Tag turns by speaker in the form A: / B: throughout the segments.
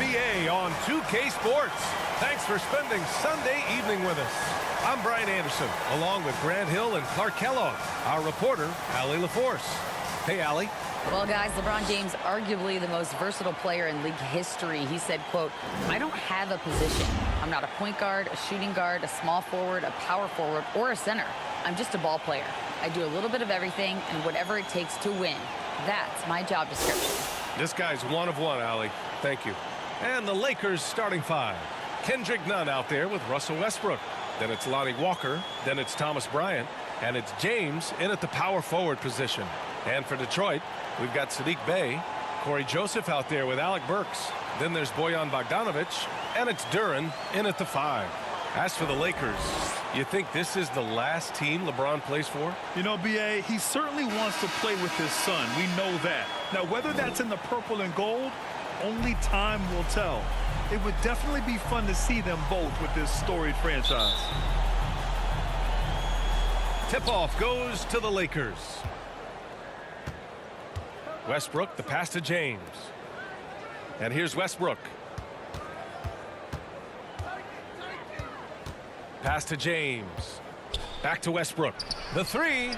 A: NBA on 2K Sports. Thanks for spending Sunday evening with us. I'm Brian Anderson, along with Grant Hill and Clark Kellogg, our reporter, Allie LaForce. Hey, Allie.
B: Well, guys, LeBron James, arguably the most versatile player in league history. He said, quote, "I don't have a position. I'm not a point guard, a shooting guard, a small forward, a power forward, or a center. I'm just a ball player. I do a little bit of everything and whatever it takes to win. That's my job description."
A: This guy's one of one, Allie. Thank you. And the Lakers starting five. Kendrick Nunn out there with Russell Westbrook. Then it's Lonnie Walker. Then it's Thomas Bryant. And it's James in at the power forward position. And for Detroit, we've got Sadiq Bey, Corey Joseph out there with Alec Burks. Then there's Bojan Bogdanovic, and it's Duren in at the five. As for the Lakers, you think this is the last team LeBron plays for?
C: You know, B.A., he certainly wants to play with his son. We know that. Now, whether that's in the purple and gold, only time will tell. It would definitely be fun to see them both with this storied franchise.
A: Tip-off goes to the Lakers. Westbrook, the pass to James. And here's Westbrook. Pass to James. Back to Westbrook. The three.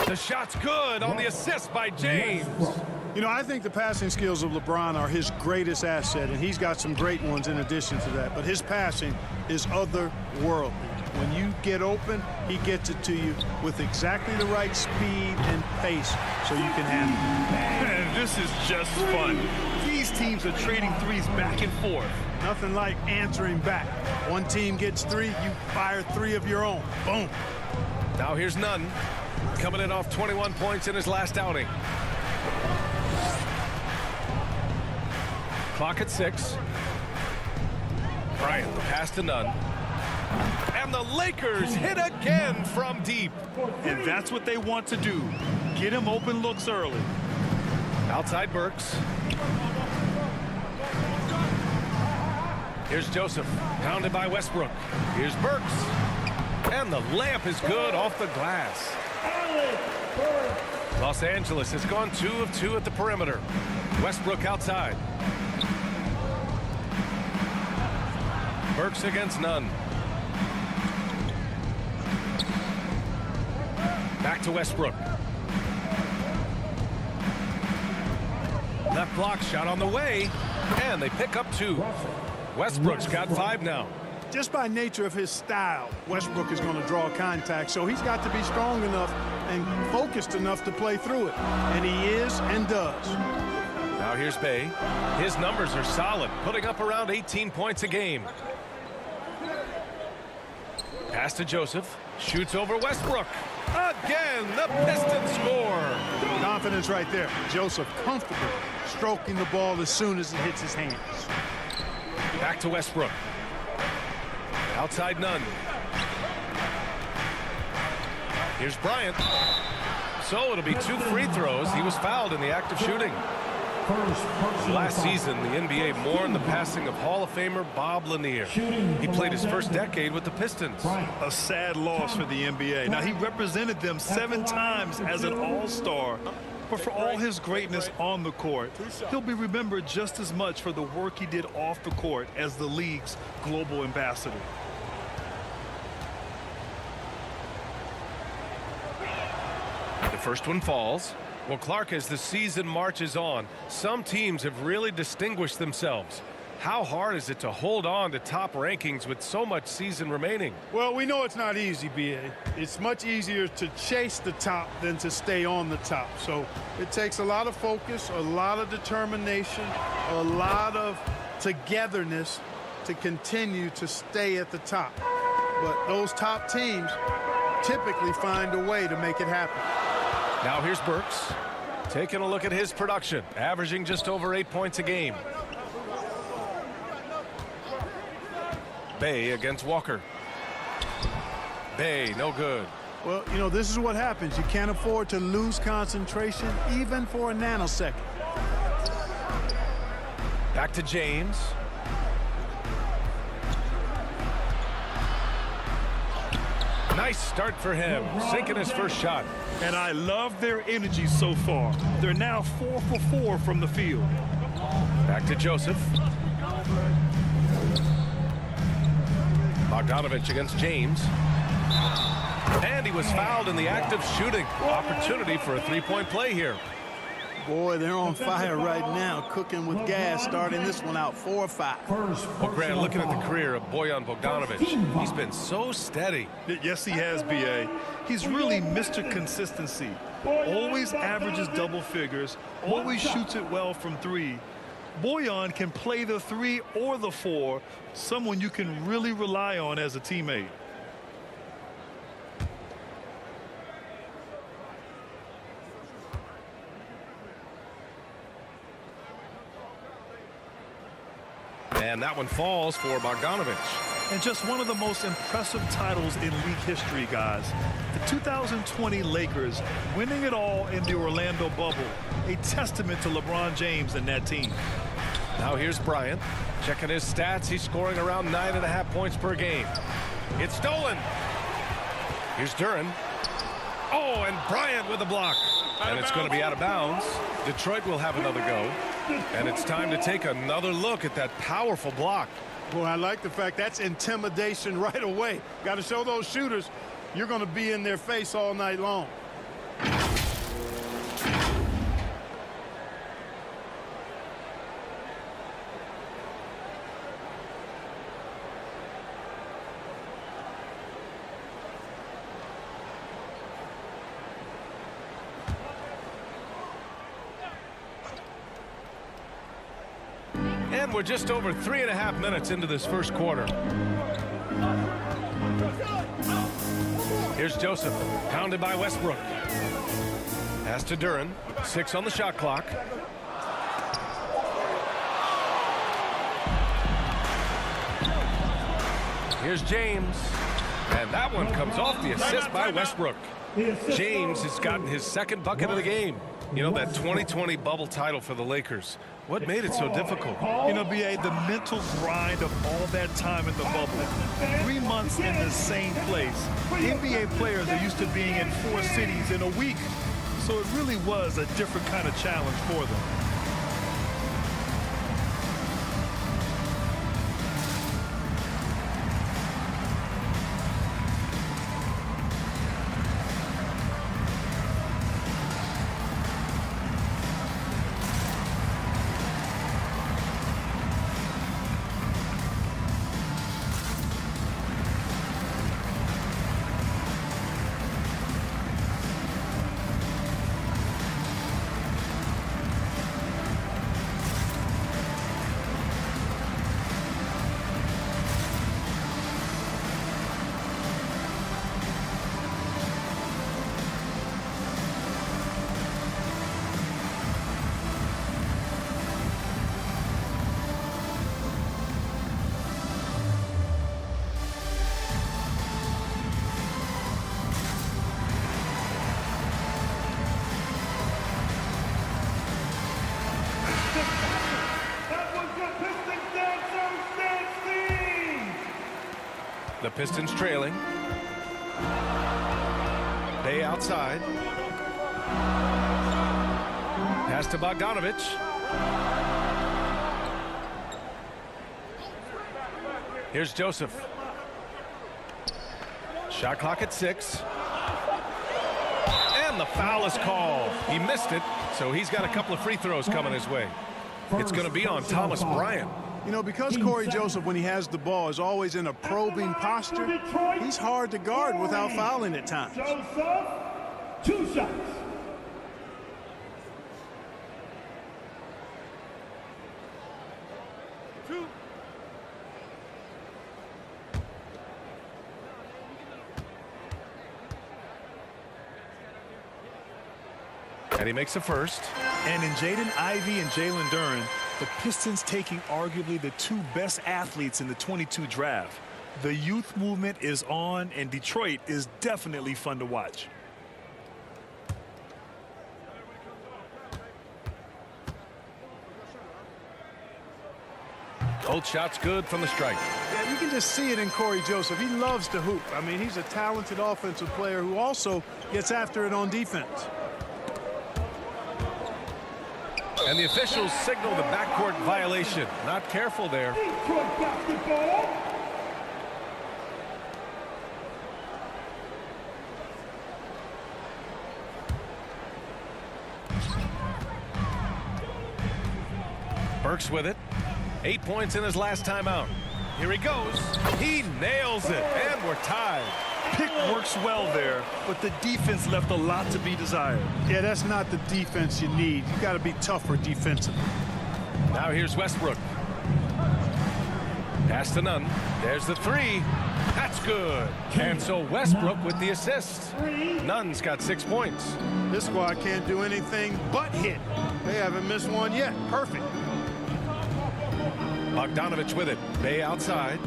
A: The shot's good on the assist by James.
D: You know, I think the passing skills of LeBron are his greatest asset, and he's got some great ones in addition to that. But his passing is otherworldly. When you get open, he gets it to you with exactly the right speed and pace so you can handle it.
C: Man, this is just fun. These teams are trading threes back and forth.
D: Nothing like answering back. One team gets three, you fire three of your own. Boom.
A: Now here's Nunn, coming in off 21 points in his last outing. Clock at 6. Bryant, the pass to Nunn. And the Lakers hit again from deep.
C: And that's what they want to do. Get him open looks early.
A: Outside Burks. Here's Joseph, pounded by Westbrook. Here's Burks. And the layup is good off the glass. Los Angeles has gone 2 of 2 at the perimeter. Westbrook outside. Burks against Nunn. Back to Westbrook. Left block shot on the way. And they pick up 2. Westbrook's got 5 now.
D: Just by nature of his style, Westbrook is going to draw contact, so he's got to be strong enough and focused enough to play through it. And he is and does.
A: Now here's Bey. His numbers are solid, putting up around 18 points a game. Pass to Joseph. Shoots over Westbrook. Again, the Pistons score.
D: Confidence right there. Joseph comfortable stroking the ball as soon as it hits his hands.
A: Back to Westbrook. Outside Nunn. Here's Bryant. So it'll be 2 free throws. He was fouled in the act of shooting. Last season, the NBA mourned the passing of Hall of Famer Bob Lanier. He played his first decade with the Pistons.
C: A sad loss for the NBA. Now, he represented them 7 times as an all-star. But for all his greatness on the court, he'll be remembered just as much for the work he did off the court as the league's global ambassador.
A: The first one falls. Well, Clark, as the season marches on, some teams have really distinguished themselves. How hard is it to hold on to top rankings with so much season remaining?
D: Well, we know it's not easy, B.A. It's much easier to chase the top than to stay on the top. So it takes a lot of focus, a lot of determination, a lot of togetherness to continue to stay at the top. But those top teams typically find a way to make it happen.
A: Now here's Burks. Taking a look at his production, averaging just over 8 points a game. Bey against Walker. Bey, no good.
D: Well, you know, this is what happens. You can't afford to lose concentration even for a nanosecond.
A: Back to James. Nice start for him, sinking his first shot.
C: And I love their energy so far. They're now 4 for 4 from the field.
A: Back to Joseph. Bogdanovich against James. And he was fouled in the act of shooting. Opportunity for a three-point play here.
D: Boy, they're on fire right now, cooking with gas, starting this one out 4-5.
A: Well, Grant, looking at the career of Bojan Bogdanovic, he's been so steady.
C: Yes, he has, B.A. He's really Mr. Consistency. Always averages double figures, always shoots it well from three. Bojan can play the 3 or the 4, someone you can really rely on as a teammate.
A: And that one falls for Bogdanovich.
C: And just one of the most impressive titles in league history, guys. The 2020 Lakers winning it all in the Orlando bubble. A testament to LeBron James and that team.
A: Now here's Bryant. Checking his stats, he's scoring around 9.5 points per game. It's stolen. Here's Duren. Oh, and Bryant with a block. And it's going to be out of bounds. Detroit will have another go. And it's time to take another look at that powerful block.
D: Boy, I like the fact that's intimidation right away. Got to show those shooters you're going to be in their face all night long.
A: And we're just over 3.5 minutes into this first quarter. Here's Joseph, pounded by Westbrook. Pass to Duren, 6 on the shot clock. Here's James, and that one comes off the assist by Westbrook. James has gotten his second bucket of the game. You know, that 2020 bubble title for the Lakers. What made it so difficult?
C: You know, B.A., the mental grind of all that time in the bubble. 3 months in the same place. NBA players are used to being in 4 cities in a week. So it really was a different kind of challenge for them.
A: The Pistons trailing. Bay outside. Pass to Bogdanovich. Here's Joseph. Shot clock at 6. And the foul is called. He missed it, so he's got a couple of free throws coming his way. It's going to be on Thomas Bryant.
D: You know, because Corey Joseph, when he has the ball, is always in a probing posture, he's hard to guard without fouling at times.
E: Joseph, 2 shots.
A: And he makes the first.
C: And in Jaden Ivey and Jalen Duren, the Pistons taking arguably the 2 best athletes in the 22 draft. The youth movement is on, and Detroit is definitely fun to watch.
A: Both shots good from the strike.
D: Yeah, you can just see it in Corey Joseph. He loves to hoop. I mean, he's a talented offensive player who also gets after it on defense.
A: And the officials signal the backcourt violation. Not careful there.
E: Detroit basketball.
A: Burks with it. 8 points in his last time out. Here he goes. He nails it, and we're tied.
C: Pick works well there, but the defense left a lot to be desired.
D: Yeah, that's not the defense you need. You got to be tougher defensively.
A: Now here's Westbrook. Pass to Nunn. There's the three. That's good. And so Westbrook with the assist. Nunn's got 6 points.
D: This squad can't do anything but hit. They haven't missed one yet. Perfect.
A: Bogdanovich with it. Bay outside.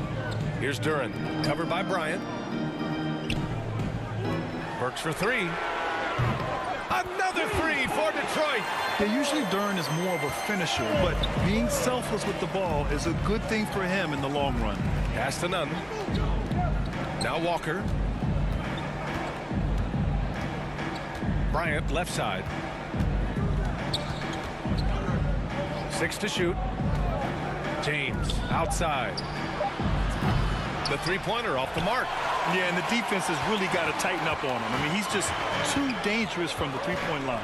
A: Here's Duran. Covered by Bryant. Burks for three. Another three for Detroit.
C: Yeah, usually Duran is more of a finisher, but being selfless with the ball is a good thing for him in the long run.
A: Pass to Nunn. Now Walker. Bryant left side. 6 to shoot. James outside. The three-pointer off the mark.
C: Yeah, and the defense has really got to tighten up on him. I mean, he's just too dangerous from the three-point line.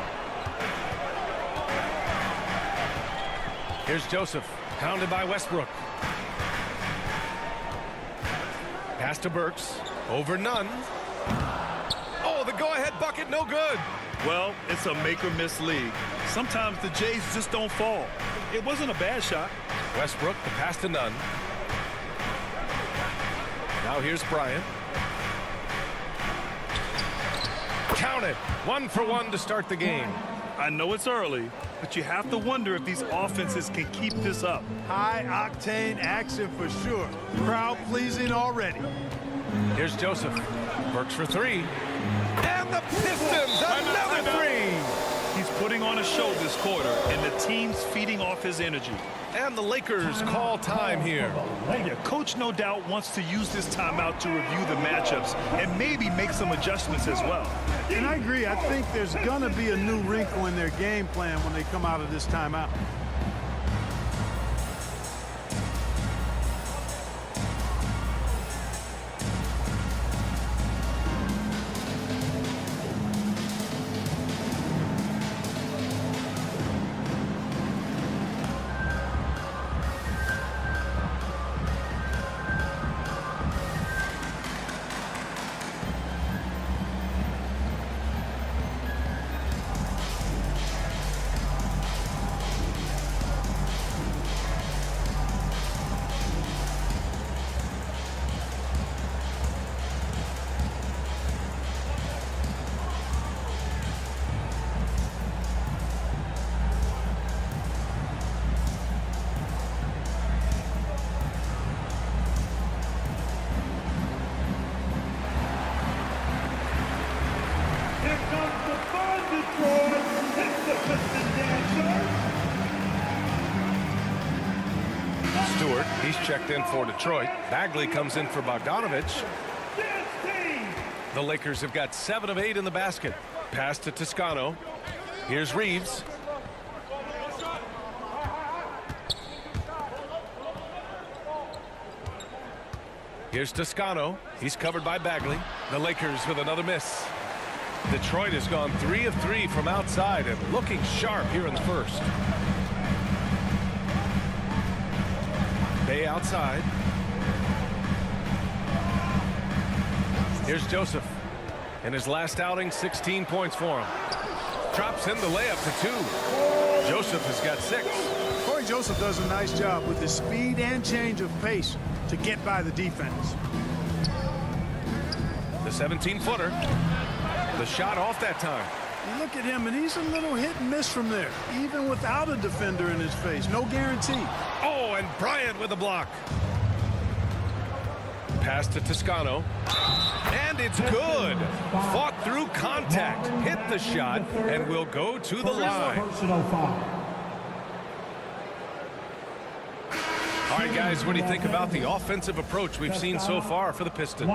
A: Here's Joseph, pounded by Westbrook. Pass to Burks, over Nunn. Oh, the go-ahead bucket, no good.
C: Well, it's a make-or-miss league. Sometimes the Jays just don't fall. It wasn't a bad shot.
A: Westbrook, the pass to Nunn. Now here's Bryant. Count it. 1 for 1 to start the game.
C: I know it's early, but you have to wonder if these offenses can keep this up.
D: High-octane action for sure. Crowd-pleasing already.
A: Here's Joseph. Burks for three. And the Pistons, another three.
C: He's putting on a show this quarter, and the team's feeding off his energy.
A: And the Lakers call time here.
C: Yeah, coach no doubt wants to use this timeout to review the matchups and maybe make some adjustments as well.
D: And I agree. I think there's going to be a new wrinkle in their game plan when they come out of this timeout.
A: Stewart, he's checked in for Detroit. Bagley comes in for Bogdanovich. The Lakers have got 7 of 8 in the basket. Pass to Toscano. Here's Reeves. Here's Toscano. He's covered by Bagley. The Lakers with another miss. Detroit has gone 3 of 3 from outside and looking sharp here in the first. Bay outside. Here's Joseph. In his last outing, 16 points for him. Drops in the layup to 2. Joseph has got 6.
D: Corey Joseph does a nice job with his speed and change of pace to get by the defense.
A: The 17-footer. The shot off that time.
D: You look at him, and he's a little hit and miss from there, even without a defender in his face. No guarantee.
A: Oh, and Bryant with a block. Pass to Toscano. And it's good. Fought through contact. Hit the shot and will go to the line.
E: Personal foul.
A: All right, guys, what do you think about the offensive approach we've seen so far for the Pistons?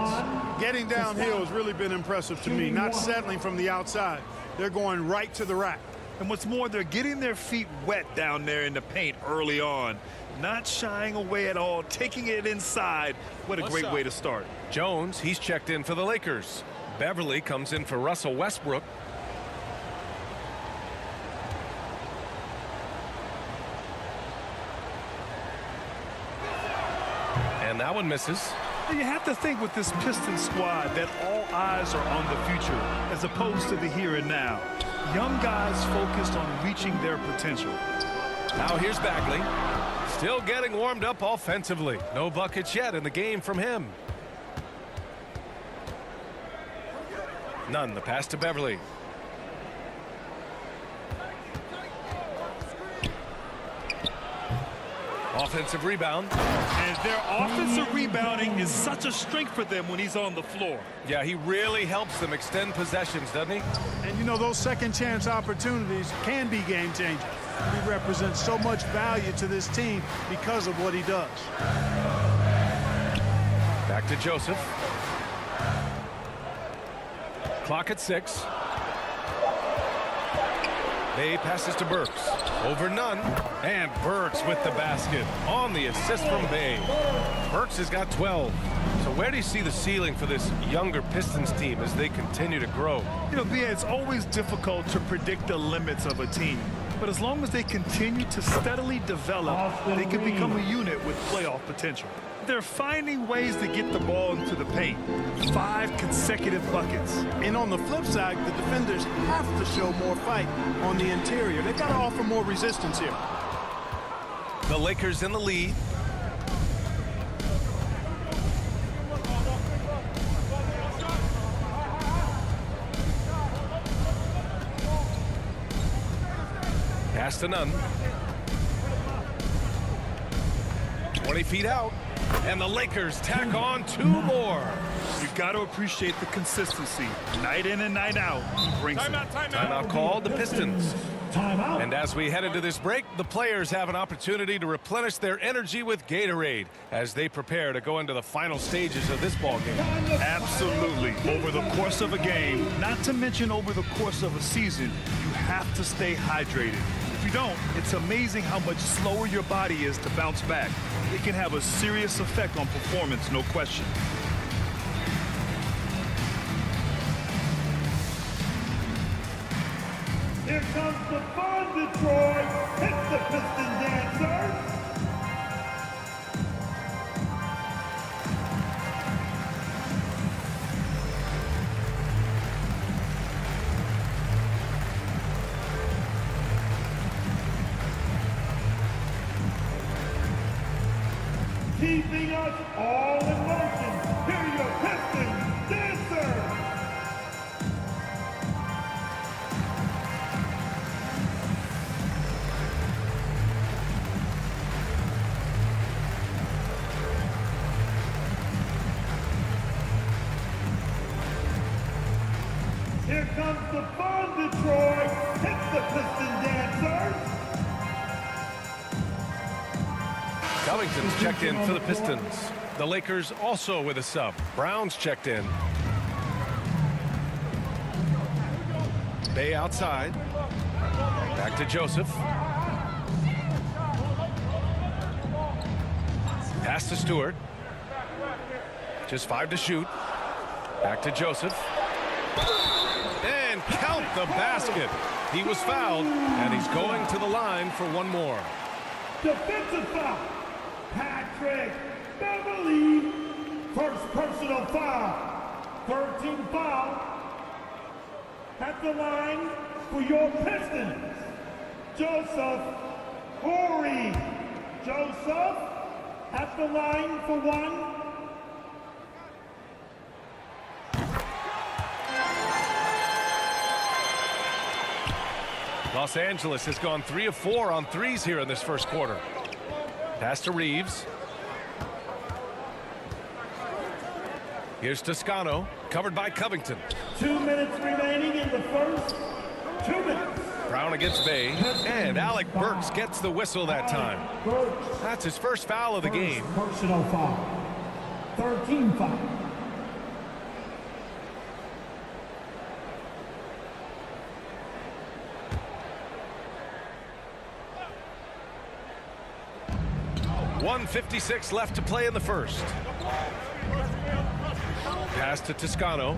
D: Getting downhill has really been impressive to me, not settling from the outside. They're going right to the rack.
C: And what's more, they're getting their feet wet down there in the paint early on. Not shying away at all, taking it inside. What a great way to start.
A: Jones, he's checked in for the Lakers. Beverly comes in for Russell Westbrook. And that one misses.
C: And you have to think with this Pistons squad that all eyes are on the future as opposed to the here and now. Young guys focused on reaching their potential.
A: Now here's Bagley. Still getting warmed up offensively. No buckets yet in the game from him. None. The pass to Beverly. Offensive rebound.
C: And their offensive rebounding is such a strength for them when he's on the floor.
A: Yeah, he really helps them extend possessions, doesn't he?
D: And you know, those second chance opportunities can be game changers. He represents so much value to this team because of what he does.
A: Back to Joseph. Clock at 6. Bay passes to Burks. Over Nunn. And Burks with the basket on the assist from Bay. Burks has got 12. So where do you see the ceiling for this younger Pistons team as they continue to grow?
C: You know, Bia, it's always difficult to predict the limits of a team. But as long as they continue to steadily develop, they can become a unit with playoff potential. They're finding ways to get the ball into the paint. 5 consecutive buckets.
D: And on the flip side, the defenders have to show more fight on the interior. They've got to offer more resistance here.
A: The Lakers in the lead. Pass to Nunn. 20 feet out. And the Lakers tack on 2 more.
C: You've got to appreciate the consistency. Night in and night out, he brings it.
A: Timeout called, the Pistons.
E: Timeout.
A: And as we head into this break, the players have an opportunity to replenish their energy with Gatorade as they prepare to go into the final stages of this ball game.
C: Absolutely. Over the course of a game, not to mention over the course of a season, you have to stay hydrated. If you don't, it's amazing how much slower your body is to bounce back. It can have a serious effect on performance, no question.
E: Here comes the fun, Detroit. Hit the Piston dancers. Keeping us all in motion. Here are your Piston dancers. Here comes the fun, Detroit. Hit the Piston dancers.
A: Covington's checked in for the Pistons. The Lakers also with a sub. Brown's checked in. Bay outside. Back to Joseph. Pass to Stewart. Just 5 to shoot. Back to Joseph. And count the basket. He was fouled, and he's going to the line for 1 more.
E: Defensive foul. Patrick Beverly. First personal foul. 13 foul. At the line for your Pistons, Joseph Horry. Joseph at the line for 1.
A: Los Angeles has gone 3 of 4 on threes here in this first quarter. Pass to Reeves. Here's Toscano, covered by Covington.
E: 2 minutes remaining in the first. 2 minutes.
A: Brown against Bay, and Alec Burks gets the whistle that time.
E: Burks.
A: That's his first foul of the game.
E: Personal foul. 13 foul.
A: 1:56 left to play in the first. Pass to Toscano.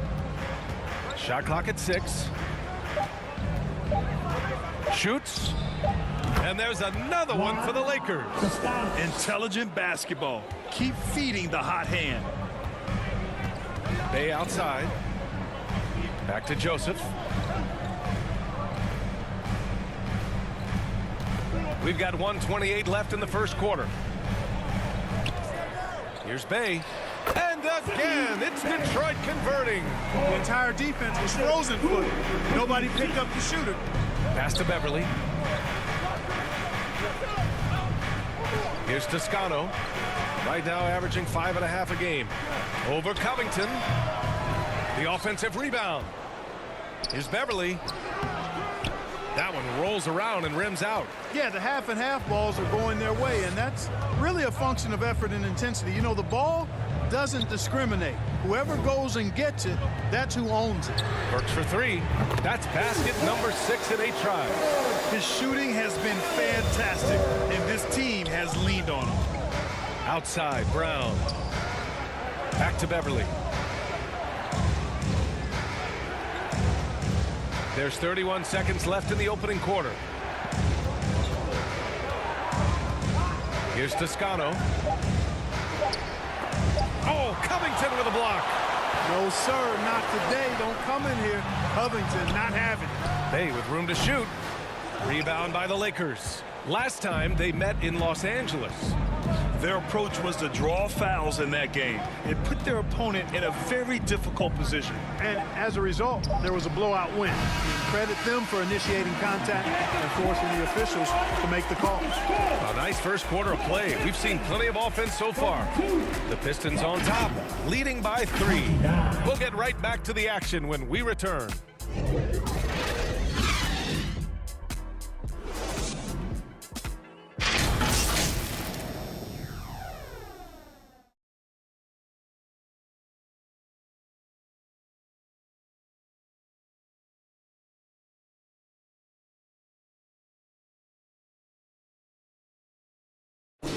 A: Shot clock at 6. Shoots. And there's another one for the Lakers.
C: Intelligent basketball. Keep feeding the hot hand.
A: Bay outside. Back to Joseph. We've got 1:28 left in the first quarter. Here's Bay. And again, it's Detroit converting.
D: The entire defense was frozen footed. Nobody picked up the shooter.
A: Pass to Beverly. Here's Toscano. Right now averaging 5.5 a game. Over Covington. The offensive rebound. Here's Beverly. That one rolls around and rims out.
D: Yeah, the half and half balls are going their way, and that's really a function of effort and intensity. You know, the ball doesn't discriminate. Whoever goes and gets it, that's who owns it.
A: Works for 3. That's basket number 6 in 8 tries.
C: His shooting has been fantastic, and this team has leaned on him.
A: Outside, Brown. Back to Beverly. There's 31 seconds left in the opening quarter. Here's Toscano. Oh, Covington with a block.
D: No, sir, not today. Don't come in here. Covington not having it.
A: Bay with room to shoot. Rebound by the Lakers. Last time they met in Los Angeles.
C: Their approach was to draw fouls in that game. It put their opponent in a very difficult position.
D: And as a result, there was a blowout win. Credit them for initiating contact and forcing the officials to make the calls.
A: A nice first quarter of play. We've seen plenty of offense so far. The Pistons on top, leading by 3. We'll get right back to the action when we return.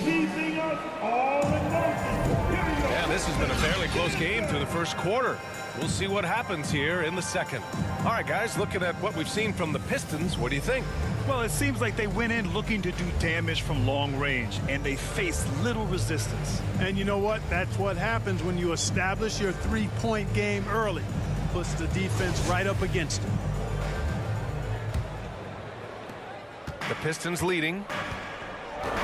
E: Keeping us all in motion.
A: Yeah, this has been a fairly close game through the first quarter. We'll see what happens here in the second. All right, guys, looking at what we've seen from the Pistons, what do you think?
C: Well, it seems like they went in looking to do damage from long range, and they faced little resistance.
D: And you know what? That's what happens when you establish your three-point game early. Puts the defense right up against it.
A: The Pistons leading.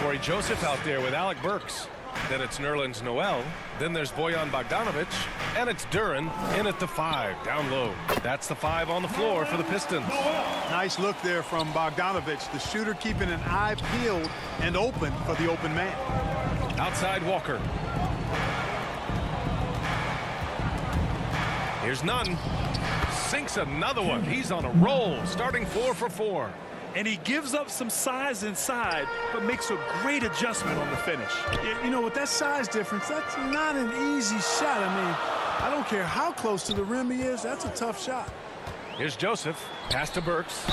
A: Corey Joseph out there with Alec Burks. Then it's Nerlens Noel. Then there's Bojan Bogdanovic. And it's Duren in at the 5, down low. That's the 5 on the floor for the Pistons.
D: Nice look there from Bogdanovic, the shooter keeping an eye peeled and open for the open man.
A: Outside Walker. Here's Nunn. Sinks another one. He's on a roll, starting 4 for 4.
C: And he gives up some size inside, but makes a great adjustment on the finish.
D: You know, with that size difference, that's not an easy shot. I mean, I don't care how close to the rim he is, that's a tough shot.
A: Here's Joseph. Pass to Burks.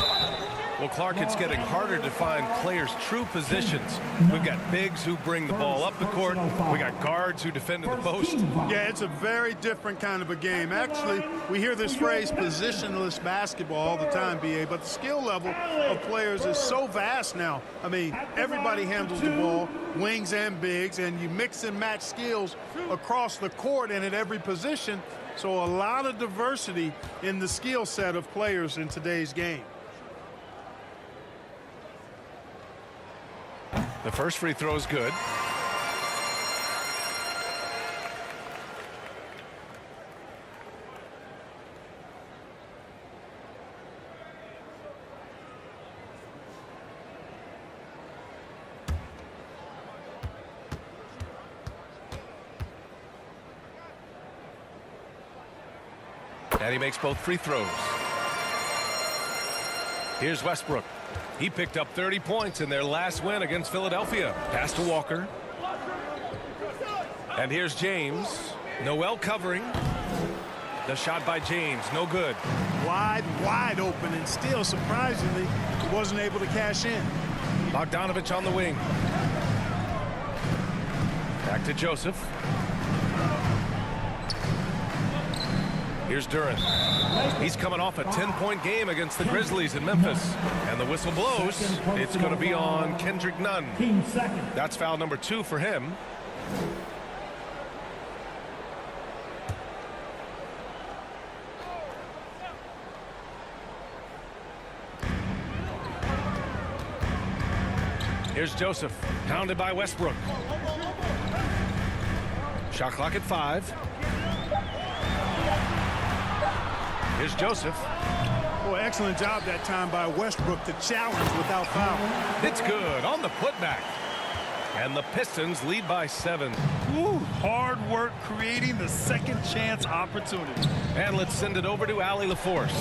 A: Well, Clark, it's getting harder to find players' true positions. We've got bigs who bring the ball up the court. We got guards who defend at the post.
D: Yeah, it's a very different kind of a game. Actually, we hear this phrase positionless basketball all the time, BA, but the skill level of players is so vast now. I mean, everybody handles the ball, wings and bigs, and you mix and match skills across the court and at every position. So a lot of diversity in the skill set of players in today's game.
A: The first free throw is good. And he makes both free throws. Here's Westbrook. He picked up 30 points in their last win against Philadelphia. Pass to Walker. And here's James. Noel covering. The shot by James, no good.
D: Wide open, and still, surprisingly, wasn't able to cash in.
A: Bogdanovic on the wing. Back to Joseph. Here's Duren. He's coming off a 10-point game against the Grizzlies in Memphis. And the whistle blows. It's going to be on Kendrick Nunn. That's foul number 2 for him. Here's Joseph, pounded by Westbrook. Shot clock at 5. Here's Joseph.
D: Boy, excellent job that time by Westbrook to challenge without foul.
A: It's good on the putback. And the Pistons lead by 7.
C: Ooh, hard work creating the second chance opportunity.
A: And let's send it over to Allie LaForce.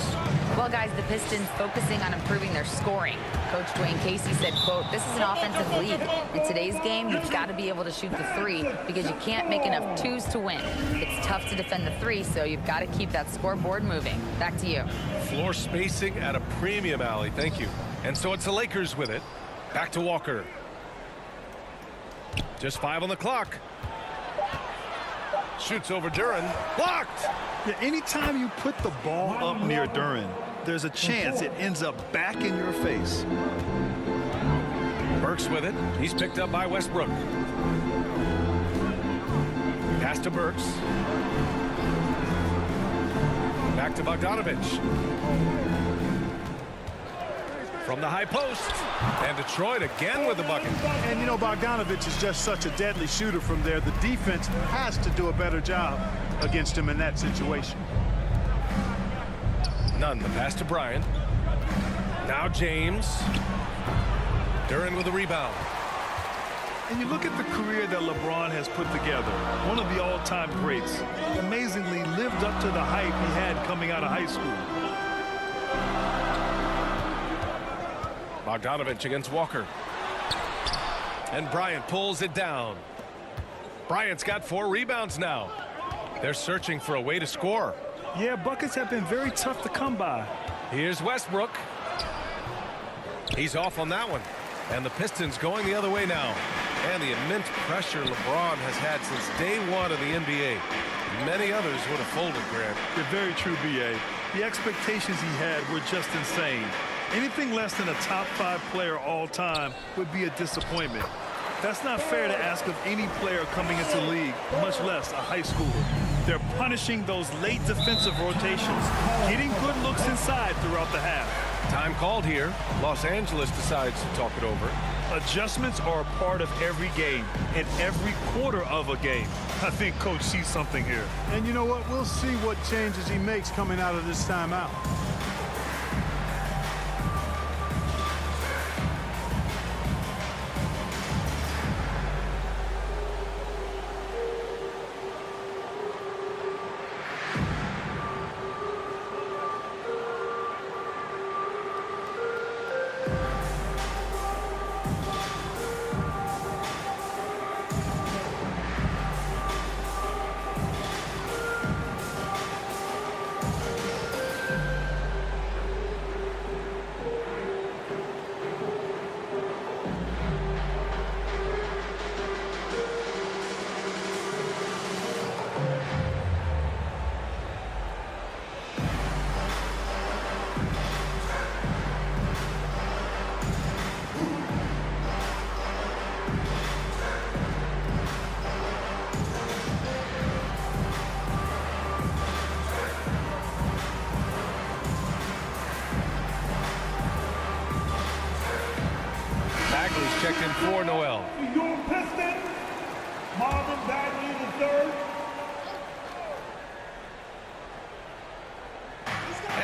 B: Well, guys, the Pistons focusing on improving their scoring. Coach Dwayne Casey said, quote, "This is an offensive league. In today's game, you've got to be able to shoot the 3 because you can't make enough 2s to win. It's tough to defend the 3, so you've got to keep that scoreboard moving." Back to you.
A: Floor spacing at a premium, Allie. Thank you. And so it's the Lakers with it. Back to Walker. Just 5 on the clock. Shoots over Duren. Blocked!
C: Yeah, anytime you put the ball up near Duren, there's a chance it ends up back in your face.
A: Burks with it. He's picked up by Westbrook. Pass to Burks. Back to Bogdanovich. From the high post. And Detroit again with the bucket.
D: And, you know, Bogdanovich is just such a deadly shooter from there. The defense has to do a better job against him in that situation.
A: Nunn, the pass to Bryant. Now James. Duren with the rebound.
C: And you look at the career that LeBron has put together. One of the all-time greats. Amazingly lived up to the hype he had coming out of high school.
A: Bogdanovich against Walker. And Bryant pulls it down. Bryant's got 4 rebounds now. They're searching for a way to score.
C: Yeah, buckets have been very tough to come by.
A: Here's Westbrook. He's off on that one. And the Pistons going the other way now. And the immense pressure LeBron has had since day 1 of the NBA. Many others would have folded, Grant.
C: You're very true, B.A. The expectations he had were just insane. Anything less than a top 5 player all time would be a disappointment. That's not fair to ask of any player coming into the league, much less a high schooler. They're punishing those late defensive rotations, getting good looks inside throughout the half.
A: Time called here. Los Angeles decides to talk it over.
C: Adjustments are a part of every game and every quarter of a game. I think Coach sees something here.
D: And you know what? We'll see what changes he makes coming out of this timeout.
A: Checked in for Noel.
E: Your Pistons, Marvin Bagley III.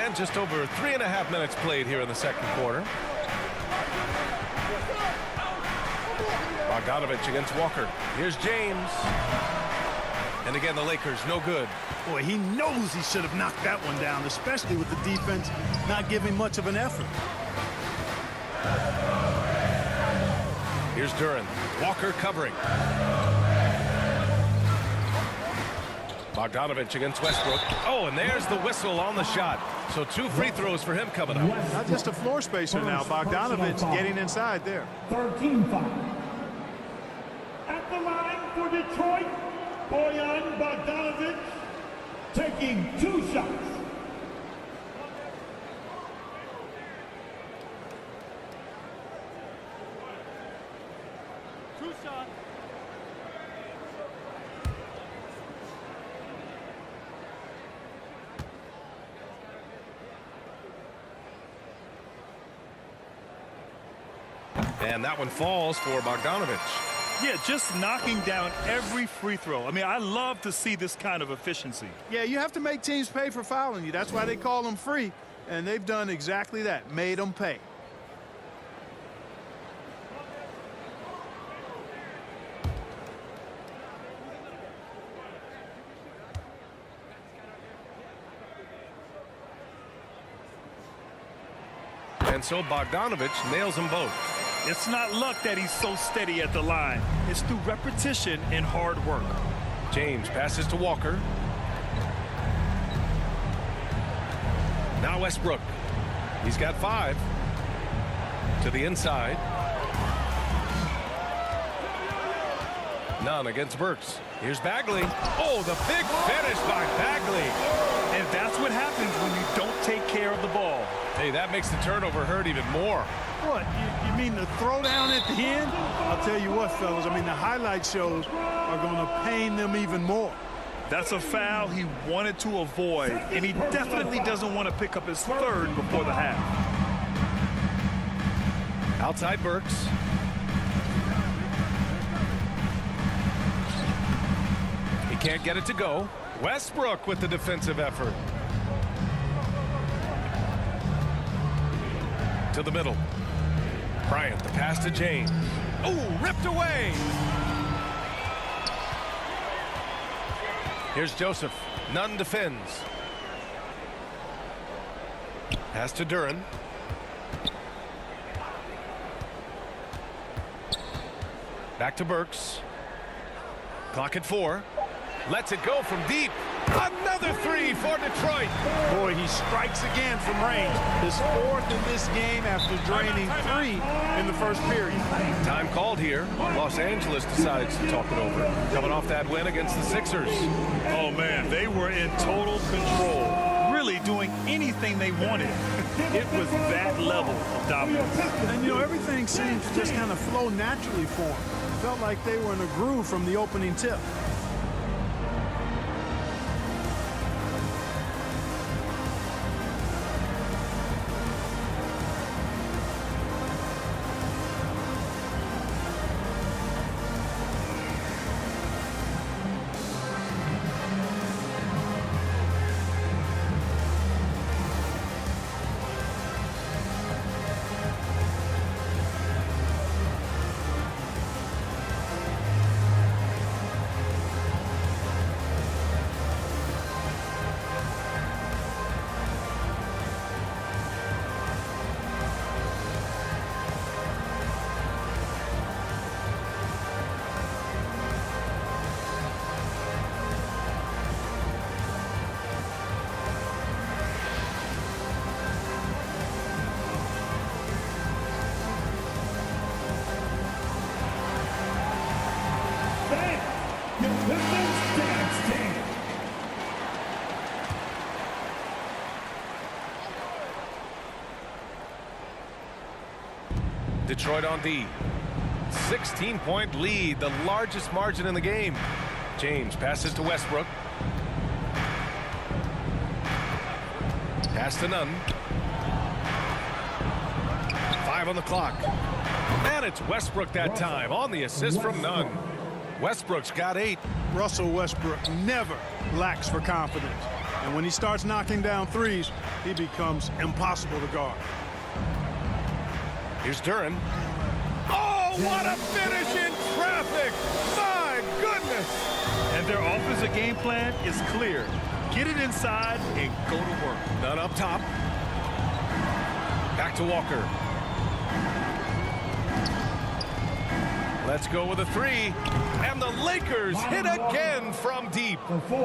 A: And just over 3.5 minutes played here in the second quarter. Bogdanovich against Walker. Here's James. And again, the Lakers, no good.
D: Boy, he knows he should have knocked that one down, especially with the defense not giving much of an effort.
A: Here's Duren. Walker covering. Bogdanovich against Westbrook. Oh, and there's the whistle on the shot. So 2 free throws for him coming up.
D: Not just a floor spacer now. Bogdanovich getting inside there.
E: 13 foul. At the line for for Detroit, Bojan Bogdanovic, taking 2 shots.
A: And that one falls for Bogdanovic.
C: Yeah, just knocking down every free throw. I mean, I love to see this kind of efficiency.
D: Yeah, you have to make teams pay for fouling you. That's why they call them free. And they've done exactly that, made them pay.
A: And so Bogdanovic nails them both.
C: It's not luck that he's so steady at the line. It's through repetition and hard work.
A: James passes to Walker. Now Westbrook. He's got 5. To the inside. None against Burks. Here's Bagley. Oh, the big finish by Bagley.
C: And that's what happens when you don't take care of the ball.
A: Hey, that makes the turnover hurt even more.
D: What, you mean the throwdown at the end? I'll tell you what, fellas, I mean, the highlight shows are going to pain them even more.
C: That's a foul he wanted to avoid, and he definitely doesn't want to pick up his 3rd before the half.
A: Outside Burks. He can't get it to go. Westbrook with the defensive effort. To the middle. Bryant, the pass to James. Oh, ripped away. Here's Joseph. Nunn defends. Pass to Duran. Back to Burks. Clock at 4. Lets it go from deep. Another 3 for Detroit.
D: Boy, he strikes again from range. His 4th in this game after draining 3 in the first period.
A: Time called here. Los Angeles decides to talk it over. Coming off that win against the Sixers.
C: Oh, man, they were in total control. Really doing anything they wanted. It was that level of dominance.
D: And, you know, everything seemed to just kind of flow naturally for him. Felt like they were in a groove from the opening tip.
A: Detroit on D. 16-point lead, the largest margin in the game. James passes to Westbrook. Pass to Nunn. 5 on the clock. And it's Westbrook that time on the assist from Nunn. Westbrook's got 8.
D: Russell Westbrook never lacks for confidence. And when he starts knocking down threes, he becomes impossible to guard.
A: Here's Duran. Oh, what a finish in traffic! My goodness!
C: And their offensive game plan is clear. Get it inside and go to work.
A: Nunn up top. Back to Walker. Let's go with a 3. And the Lakers hit again from deep.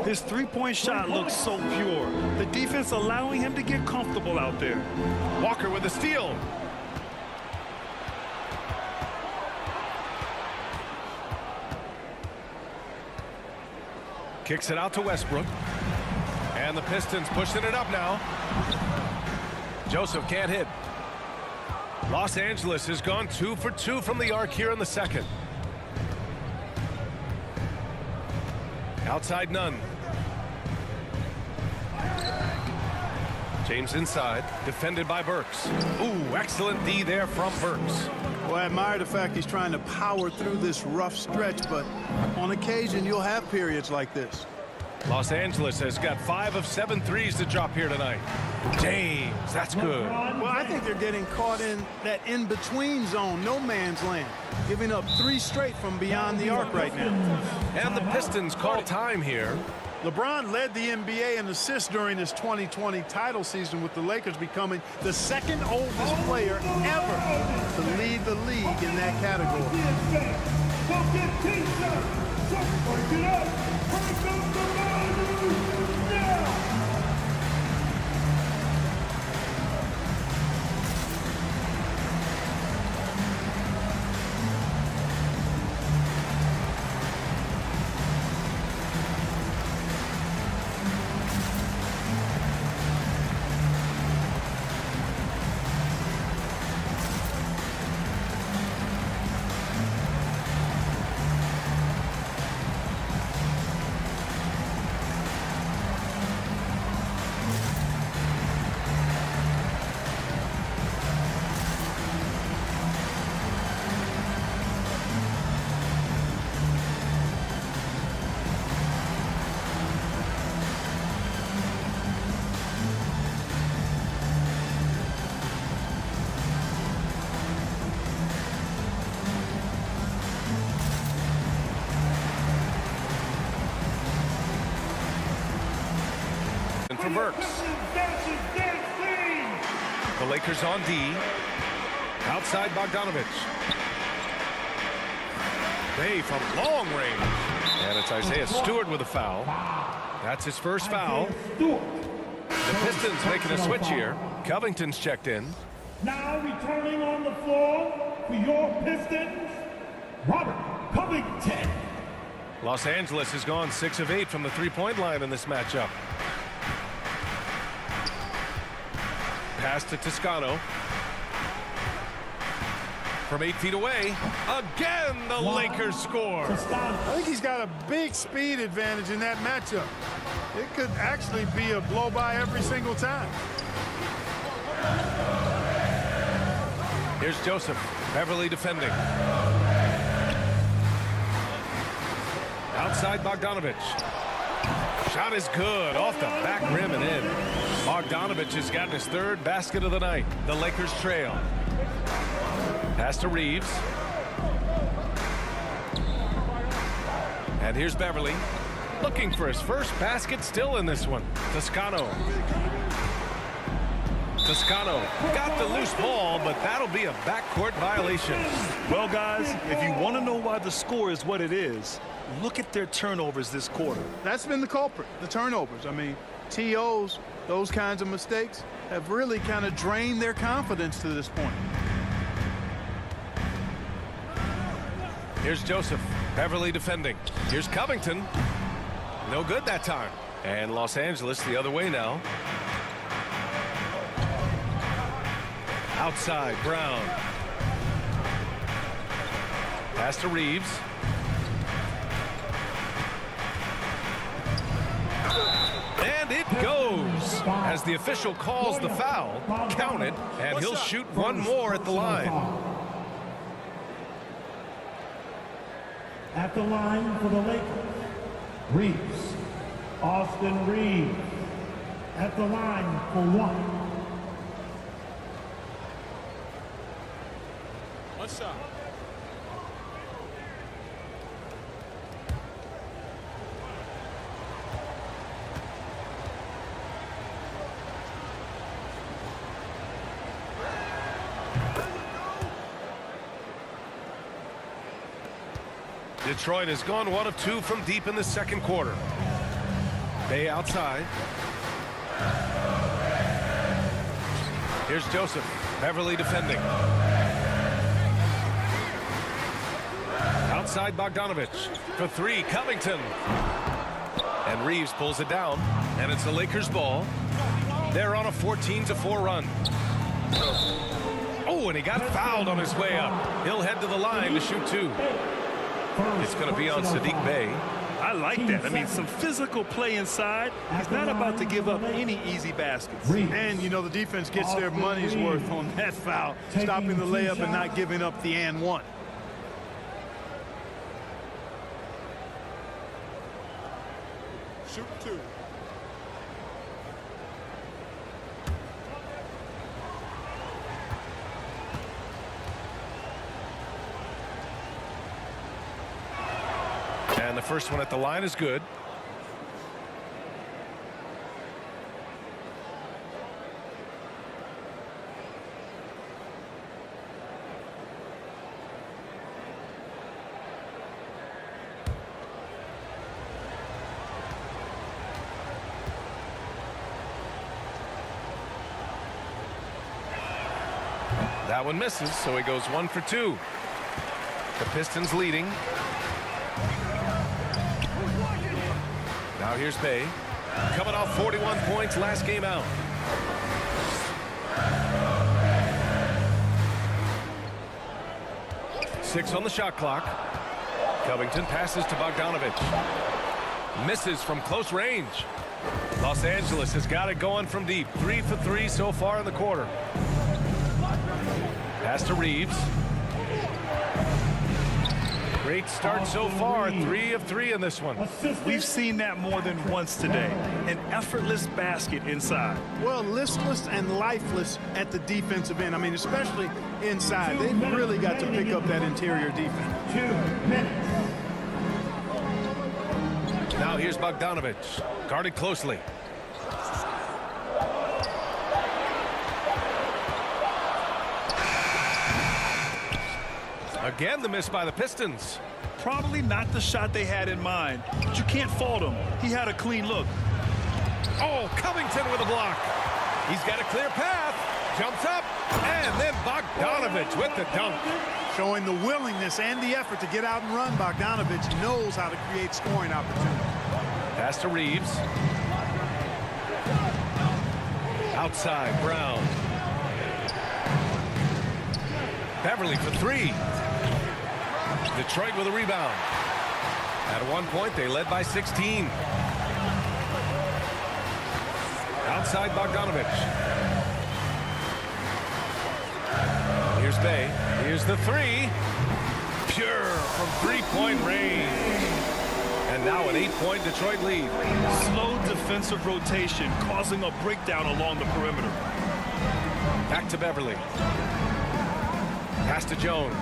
C: His three-point shot looks so pure. The defense allowing him to get comfortable out there.
A: Walker with a steal. Kicks it out to Westbrook. And the Pistons pushing it up now. Joseph can't hit. Los Angeles has gone 2 for 2 from the arc here in the second. Outside Nunn. James inside, defended by Burks. Ooh, excellent D there from Burks.
D: Well, I admire the fact he's trying to power through this rough stretch, but on occasion you'll have periods like this.
A: Los Angeles has got 5 of 7 threes to drop here tonight. James, that's good.
D: Well, I think they're getting caught in that in-between zone, no man's land, giving up 3 straight from beyond the arc right now.
A: And the Pistons call time here.
D: LeBron led the NBA in assists during his 2020 title season, with the Lakers becoming the second oldest player ever to lead the league in that category.
A: For Burks. The Lakers on D. Outside Bogdanovich. They from long range. And it's Isaiah Stewart with a foul. That's his first foul. The Pistons making a switch here. Covington's checked in.
E: Now returning on the floor for your Pistons, Robert Covington.
A: Los Angeles has gone 6 of 8 from the three-point line in this matchup. Pass to Toscano. From 8 feet away. Again, the Lakers score.
D: I think he's got a big speed advantage in that matchup. It could actually be a blow-by every single time.
A: Here's Joseph. Beverly defending. Outside Bogdanovich. Shot is good. Off the back rim and in. Bogdanovich has gotten his 3rd basket of the night. The Lakers trail. Pass to Reeves. And here's Beverly. Looking for his first basket still in this one. Toscano. Toscano got the loose ball, but that'll be a backcourt violation.
C: Well, guys, if you want to know why the score is what it is, look at their turnovers this quarter.
D: That's been the culprit, the turnovers. I mean, TOs, those kinds of mistakes have really kind of drained their confidence to this point.
A: Here's Joseph. Beverly defending. Here's Covington. No good that time. And Los Angeles the other way now. Outside, Brown. Pass to Reeves. And it goes. As the official calls the foul, count it, and he'll shoot one more at the line.
E: At the line for the Lakers, Reeves, Austin Reeves. At the line for 1.
D: What's up?
A: Detroit has gone 1 of 2 from deep in the second quarter. Bay outside. Here's Joseph. Beverly defending. Outside Bogdanovich. For 3, Covington. And Reeves pulls it down, and it's the Lakers' ball. They're on a 14-4 run. Oh, and he got fouled on his way up. He'll head to the line to shoot two. It's going to be on Sadiq Bey.
C: I like that. I mean, some physical play inside. He's not about to give up any easy baskets.
D: And, you know, the defense gets their money's worth on that foul, stopping the layup and not giving up the and one.
F: Shoot two.
A: And the first one at the line is good. That one misses, so he goes 1 for 2. The Pistons leading. Now here's Bey, coming off 41 points last game out. Six on the shot clock. Covington passes to Bogdanovic. Misses from close range. Los Angeles has got it going from deep. 3 for 3 so far in the quarter. Pass to Reeves. Great start so far. 3 of 3 in this one.
C: We've seen that more than once today. An effortless basket inside.
D: Well, listless and lifeless at the defensive end. I mean, especially inside. They've really got to pick up that interior defense.
E: 2 minutes.
A: Now here's Bogdanovic, guarded closely. Again, the miss by the Pistons.
C: Probably not the shot they had in mind, but you can't fault him. He had a clean look.
A: Oh, Covington with a block. He's got a clear path. Jumps up, and then Bogdanovic with the dunk.
D: Showing the willingness and the effort to get out and run, Bogdanovic knows how to create scoring opportunities.
A: Pass to Reeves. Outside, Brown. Beverly for 3. Detroit with a rebound. At one point, they led by 16. Outside, Bogdanovic. Here's Bey. Here's the 3. Pure from three-point range. And now an 8-point Detroit lead.
C: Slow defensive rotation causing a breakdown along the perimeter.
A: Back to Beverly. Pass to Jones.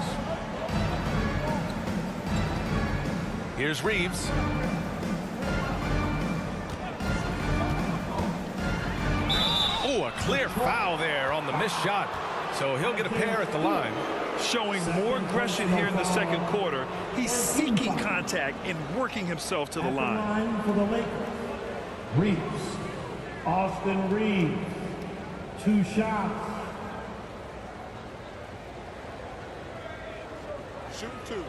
A: Here's Reeves. Oh, a clear foul there on the missed shot. So he'll get a pair at the line.
C: Showing more aggression here in the second quarter. He's seeking contact and working himself to the line.
E: For the Lakers, Reeves. Austin Reeves. 2 shots.
F: Shoot two.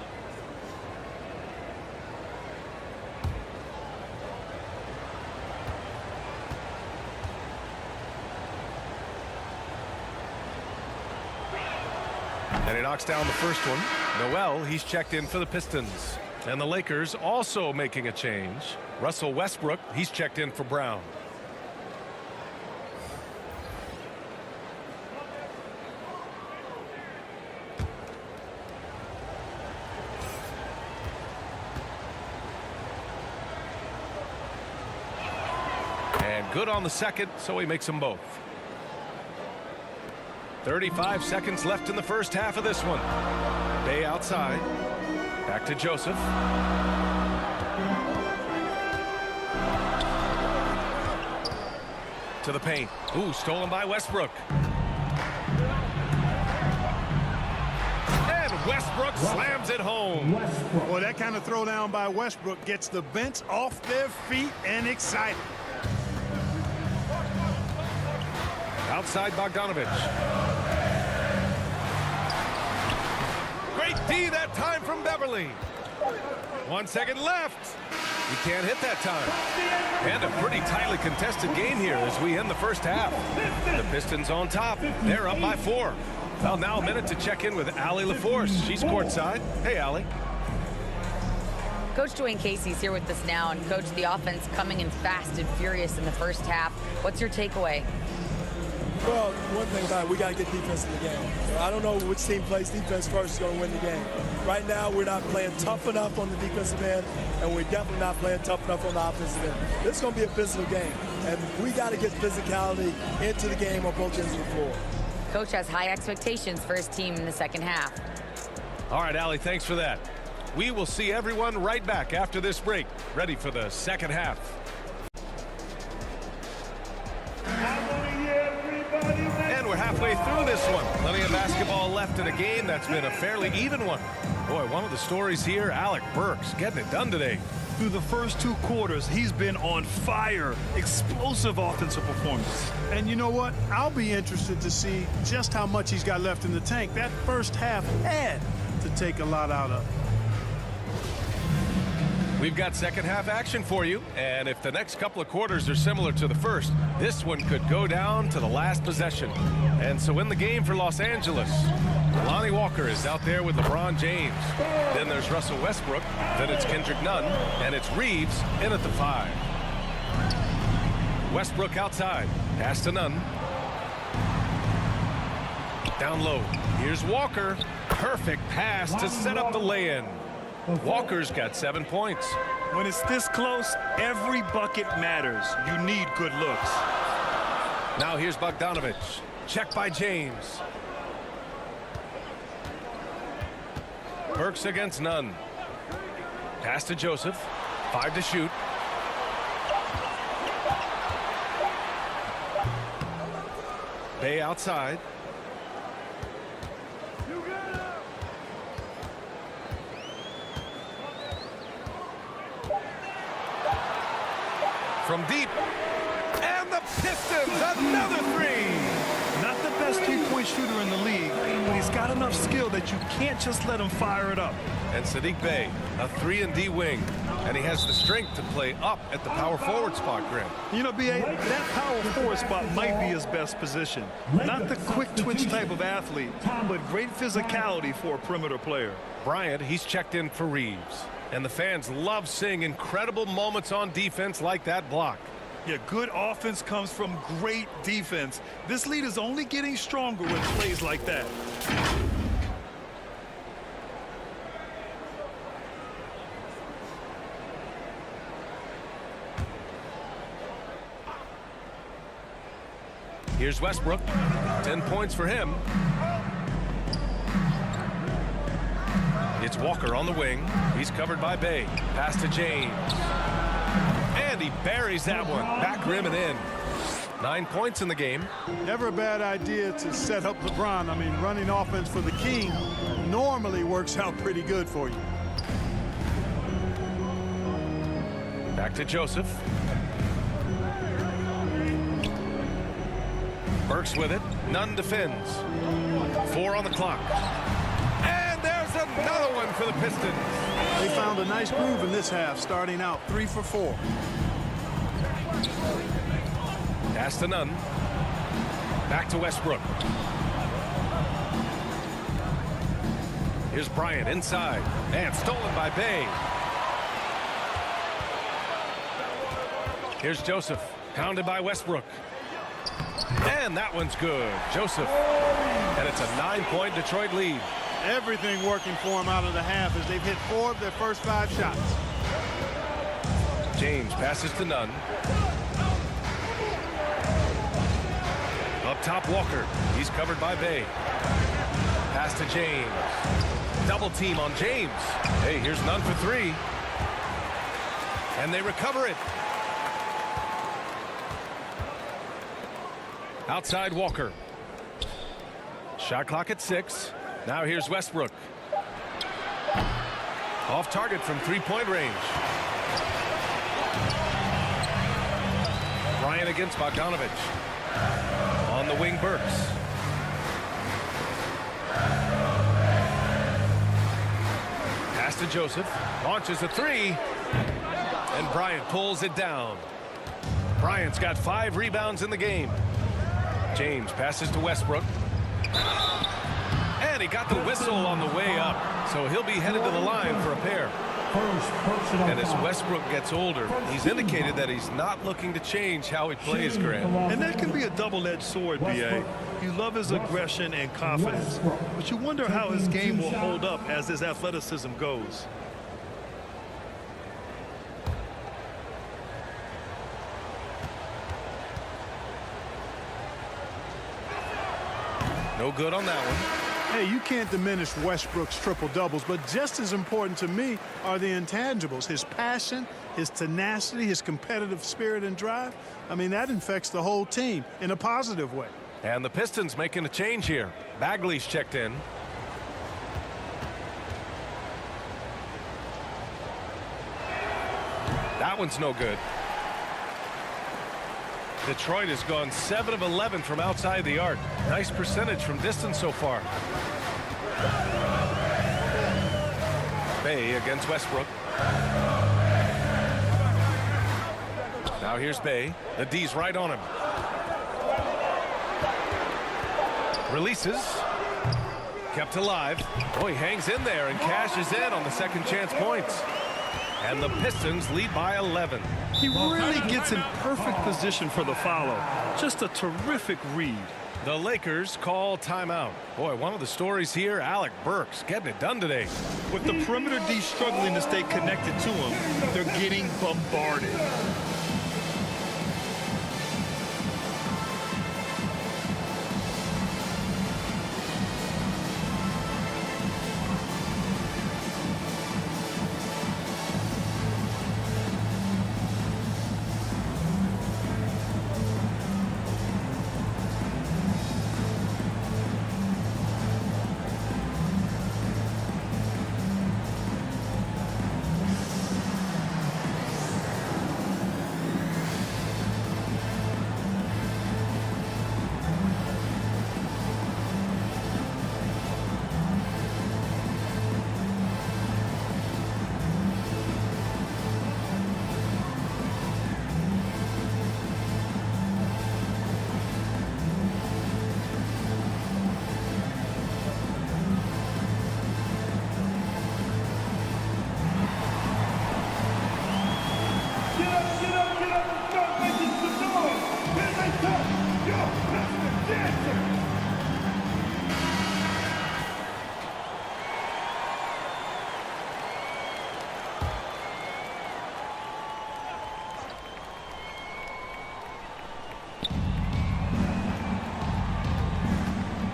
A: And he knocks down the first one. Noel, he's checked in for the Pistons. And the Lakers also making a change. Russell Westbrook, he's checked in for Brown. And good on the second, so he makes them both. 35 seconds left in the first half of this one. Bey outside. Back to Joseph. To the paint. Ooh, stolen by Westbrook. And Westbrook slams it home.
D: Boy, that kind of throwdown by Westbrook gets the bench off their feet and excited.
A: Outside Bogdanovic. Great D that time from Beverly. 1 second left. He can't hit that time. And a pretty tightly contested game here as we end the first half. The Pistons on top. They're up by 4. Well, now a minute to check in with Allie LaForce. She's courtside. Hey, Allie.
B: Coach Dwayne Casey's here with us now, and Coach, the offense coming in fast and furious in the first half. What's your takeaway?
G: Well, one thing about it, we got to get defense in the game. I don't know which team plays defense first is going to win the game. Right now, we're not playing tough enough on the defensive end, and we're definitely not playing tough enough on the offensive end. This is going to be a physical game, and we got to get physicality into the game on both ends of the floor.
B: Coach has high expectations for his team in the second half.
A: All right, Allie, thanks for that. We will see everyone right back after this break, ready for the second half. And we're halfway through this one. Plenty of basketball left in a game that's been a fairly even one. Boy, one of the stories here, Alec Burks getting it done today.
C: Through the first 2 quarters, he's been on fire. Explosive offensive performance.
D: And you know what? I'll be interested to see just how much he's got left in the tank. That first half had to take a lot out of.
A: We've got second half action for you, and if the next couple of quarters are similar to the first, this one could go down to the last possession. And so in the game for Los Angeles, Lonnie Walker is out there with LeBron James. Then there's Russell Westbrook, then it's Kendrick Nunn, and it's Reeves in at the 5. Westbrook outside, pass to Nunn. Down low, here's Walker. Perfect pass to set up the lay-in. Walker's got 7 points.
C: When it's this close, every bucket matters. You need good looks.
A: Now here's Bogdanovich. Check by James. Burks against Nunn. Pass to Joseph. 5 to shoot. Bay outside. From deep, and the Pistons, another 3.
C: Not the best 3-point shooter in the league, but he's got enough skill that you can't just let him fire it up.
A: And Sadiq Bey, a 3-and-D wing, and he has the strength to play up at the power forward spot, Grant.
C: You know, B.A., that power forward spot might be his best position. Not the quick twitch type of athlete, but great physicality for a perimeter player.
A: Bryant, he's checked in for Reeves. And the fans love seeing incredible moments on defense like that block.
C: Yeah, good offense comes from great defense. This lead is only getting stronger with plays like that.
A: Here's Westbrook. 10 points for him. It's Walker on the wing. He's covered by Bay. Pass to James. And he buries that one. Back rim and in. 9 points in the game.
D: Never a bad idea to set up LeBron. I mean, running offense for the King normally works out pretty good for you.
A: Back to Joseph. Burks with it. Nunn defends. 4 on the clock. And there's another one for the Pistons.
D: They found a nice groove in this half, starting out 3 for 4.
A: Pass to Nunn. Back to Westbrook. Here's Bryant inside. And stolen by Bay. Here's Joseph. Pounded by Westbrook. And that one's good. Joseph. And it's a 9-point Detroit lead.
D: Everything working for them out of the half as they've hit 4 of their first 5 shots.
A: James passes to Nunn. Up top, Walker. He's covered by Bay. Pass to James. Double team on James. Hey, here's Nunn for 3. And they recover it. Outside Walker. Shot clock at 6. Now here's Westbrook. Off target from 3-point range. Bryant against Bogdanovich. On the wing, Burks. Pass to Joseph. Launches a 3. And Bryant pulls it down. Bryant's got 5 rebounds in the game. James passes to Westbrook. And he got the whistle on the way up. So he'll be headed to the line for a pair. And as Westbrook gets older, he's indicated that he's not looking to change how he plays, Grant.
C: And that can be a double-edged sword, B.A. You love his aggression and confidence, but you wonder how his game will hold up as his athleticism goes.
A: No good on that one.
D: Hey, you can't diminish Westbrook's triple-doubles, but just as important to me are the intangibles. His passion, his tenacity, his competitive spirit and drive. I mean, that infects the whole team in a positive way.
A: And the Pistons making a change here. Bagley's checked in. That one's no good. Detroit has gone 7 of 11 from outside the arc. Nice percentage from distance so far. Bay against Westbrook. Now here's Bay. The D's right on him. Releases. Kept alive. Oh, he hangs in there and cashes in on the second chance points. And the Pistons lead by 11.
C: He really gets in perfect position for the follow. Just a terrific read.
A: The Lakers call timeout. Boy, one of the stories here, Alec Burks getting it done today.
C: With the perimeter D struggling to stay connected to him, they're getting bombarded.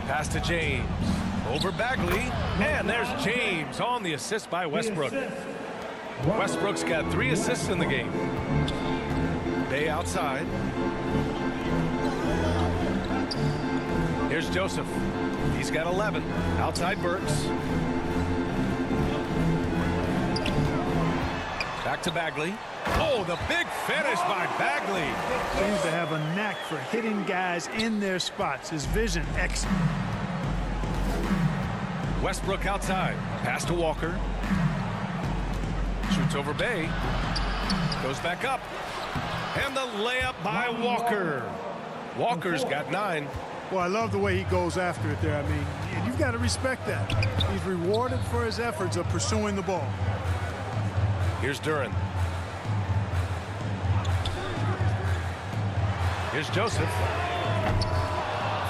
A: Pass to James. Over Bagley. And there's James on the assist by Westbrook. Westbrook's got 3 assists in the game. Bay outside. Here's Joseph. He's got 11. Outside Burks. Back to Bagley. Oh, the big finish by Bagley.
D: Seems to have a knack for hitting guys in their spots. His vision excellent.
A: Westbrook outside. Pass to Walker. Shoots over Bay. Goes back up. And the layup by Walker. Walker's got 9.
D: Well, I love the way he goes after it there. I mean, you've got to respect that. He's rewarded for his efforts of pursuing the ball.
A: Here's Duran. Here's Joseph.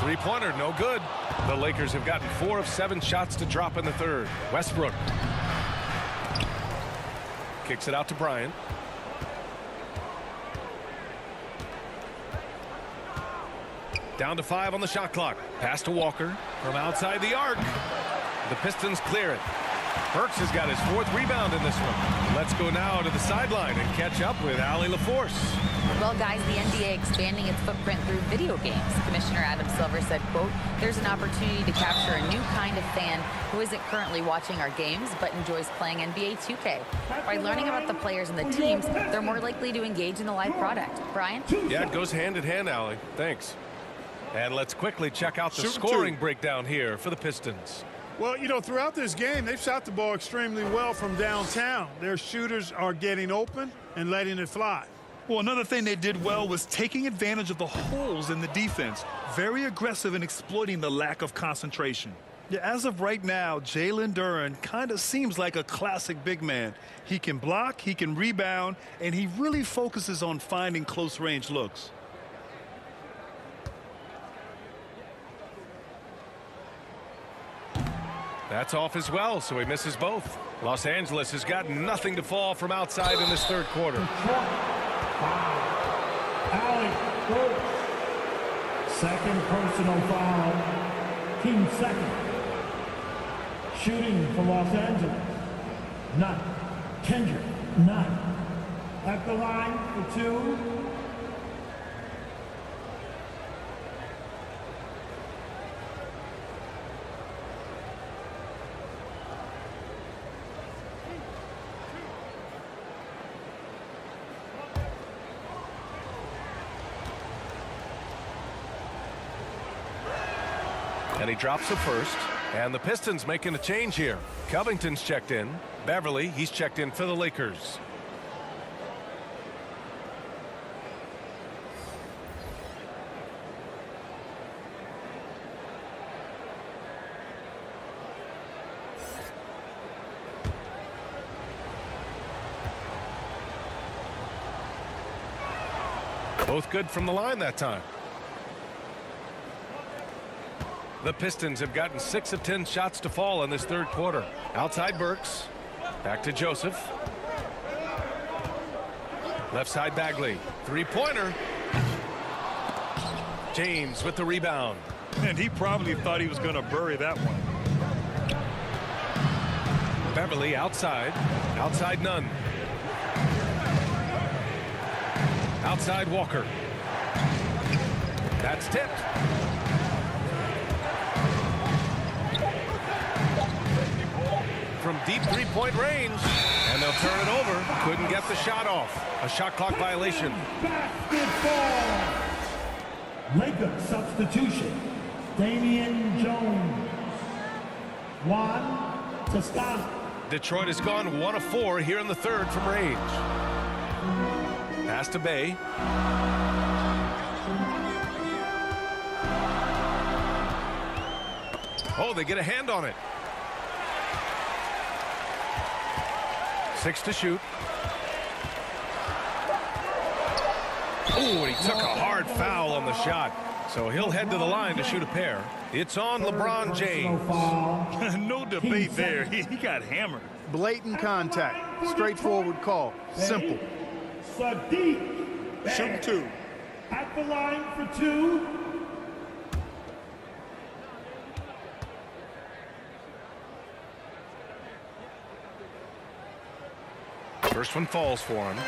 A: Three-pointer, no good. The Lakers have gotten 4 of 7 shots to drop in the third. Westbrook. Kicks it out to Bryant. Down to 5 on the shot clock. Pass to Walker from outside the arc. The Pistons clear it. Burks has got his 4th rebound in this one. Let's go now to the sideline and catch up with Allie LaForce.
B: Well, guys, the NBA expanding its footprint through video games. Commissioner Adam Silver said, quote, there's an opportunity to capture a new kind of fan who isn't currently watching our games but enjoys playing NBA 2K. By learning about the players and the teams, they're more likely to engage in the live product. Brian?
A: Yeah, it goes hand in hand, Allie. Thanks. And let's quickly check out the scoring breakdown here for the Pistons.
D: Well, you know, throughout this game, they've shot the ball extremely well from downtown. Their shooters are getting open. and letting it fly.
C: Well, another thing they did well was taking advantage of the holes in the defense. Very aggressive in exploiting the lack of concentration. Yeah, as of right now, Jalen Duren kind of seems like a classic big man. He can block, he can rebound, and he really focuses on finding close-range looks.
A: That's off as well, so he misses both. Los Angeles has got nothing to fall from outside in this third quarter.
E: Alec Burks. Second personal foul. Team second. Shooting for Los Angeles. None. Kendrick. None. At the line for two.
A: And he drops the first. And the Pistons making a change here. Covington's checked in. Beverly, he's checked in for the Lakers. Both good from the line that time. The Pistons have gotten 6 of 10 shots to fall in this third quarter. Outside Burks. Back to Joseph. Left side Bagley. Three-pointer. James with the rebound.
C: And he probably thought he was going to bury that one.
A: Beverly outside. Outside Nunn. Outside Walker. That's tipped. From deep three-point range, and they'll turn it over. Couldn't get the shot off. A shot clock violation.
E: Basketball. Lakers substitution. Damian Jones. Juan Toscano.
A: Detroit has gone 1 of 4 here in the third from range. Pass to Bay. Oh, they get a hand on it. 6 to shoot. Oh, he took a hard foul on the shot. So he'll head to the line to shoot a pair. It's on LeBron James.
C: No debate there. He got hammered.
D: Blatant contact. Straightforward call. Simple.
E: Sadiq.
F: Shoot 2.
E: At the line for two.
A: First one falls for him.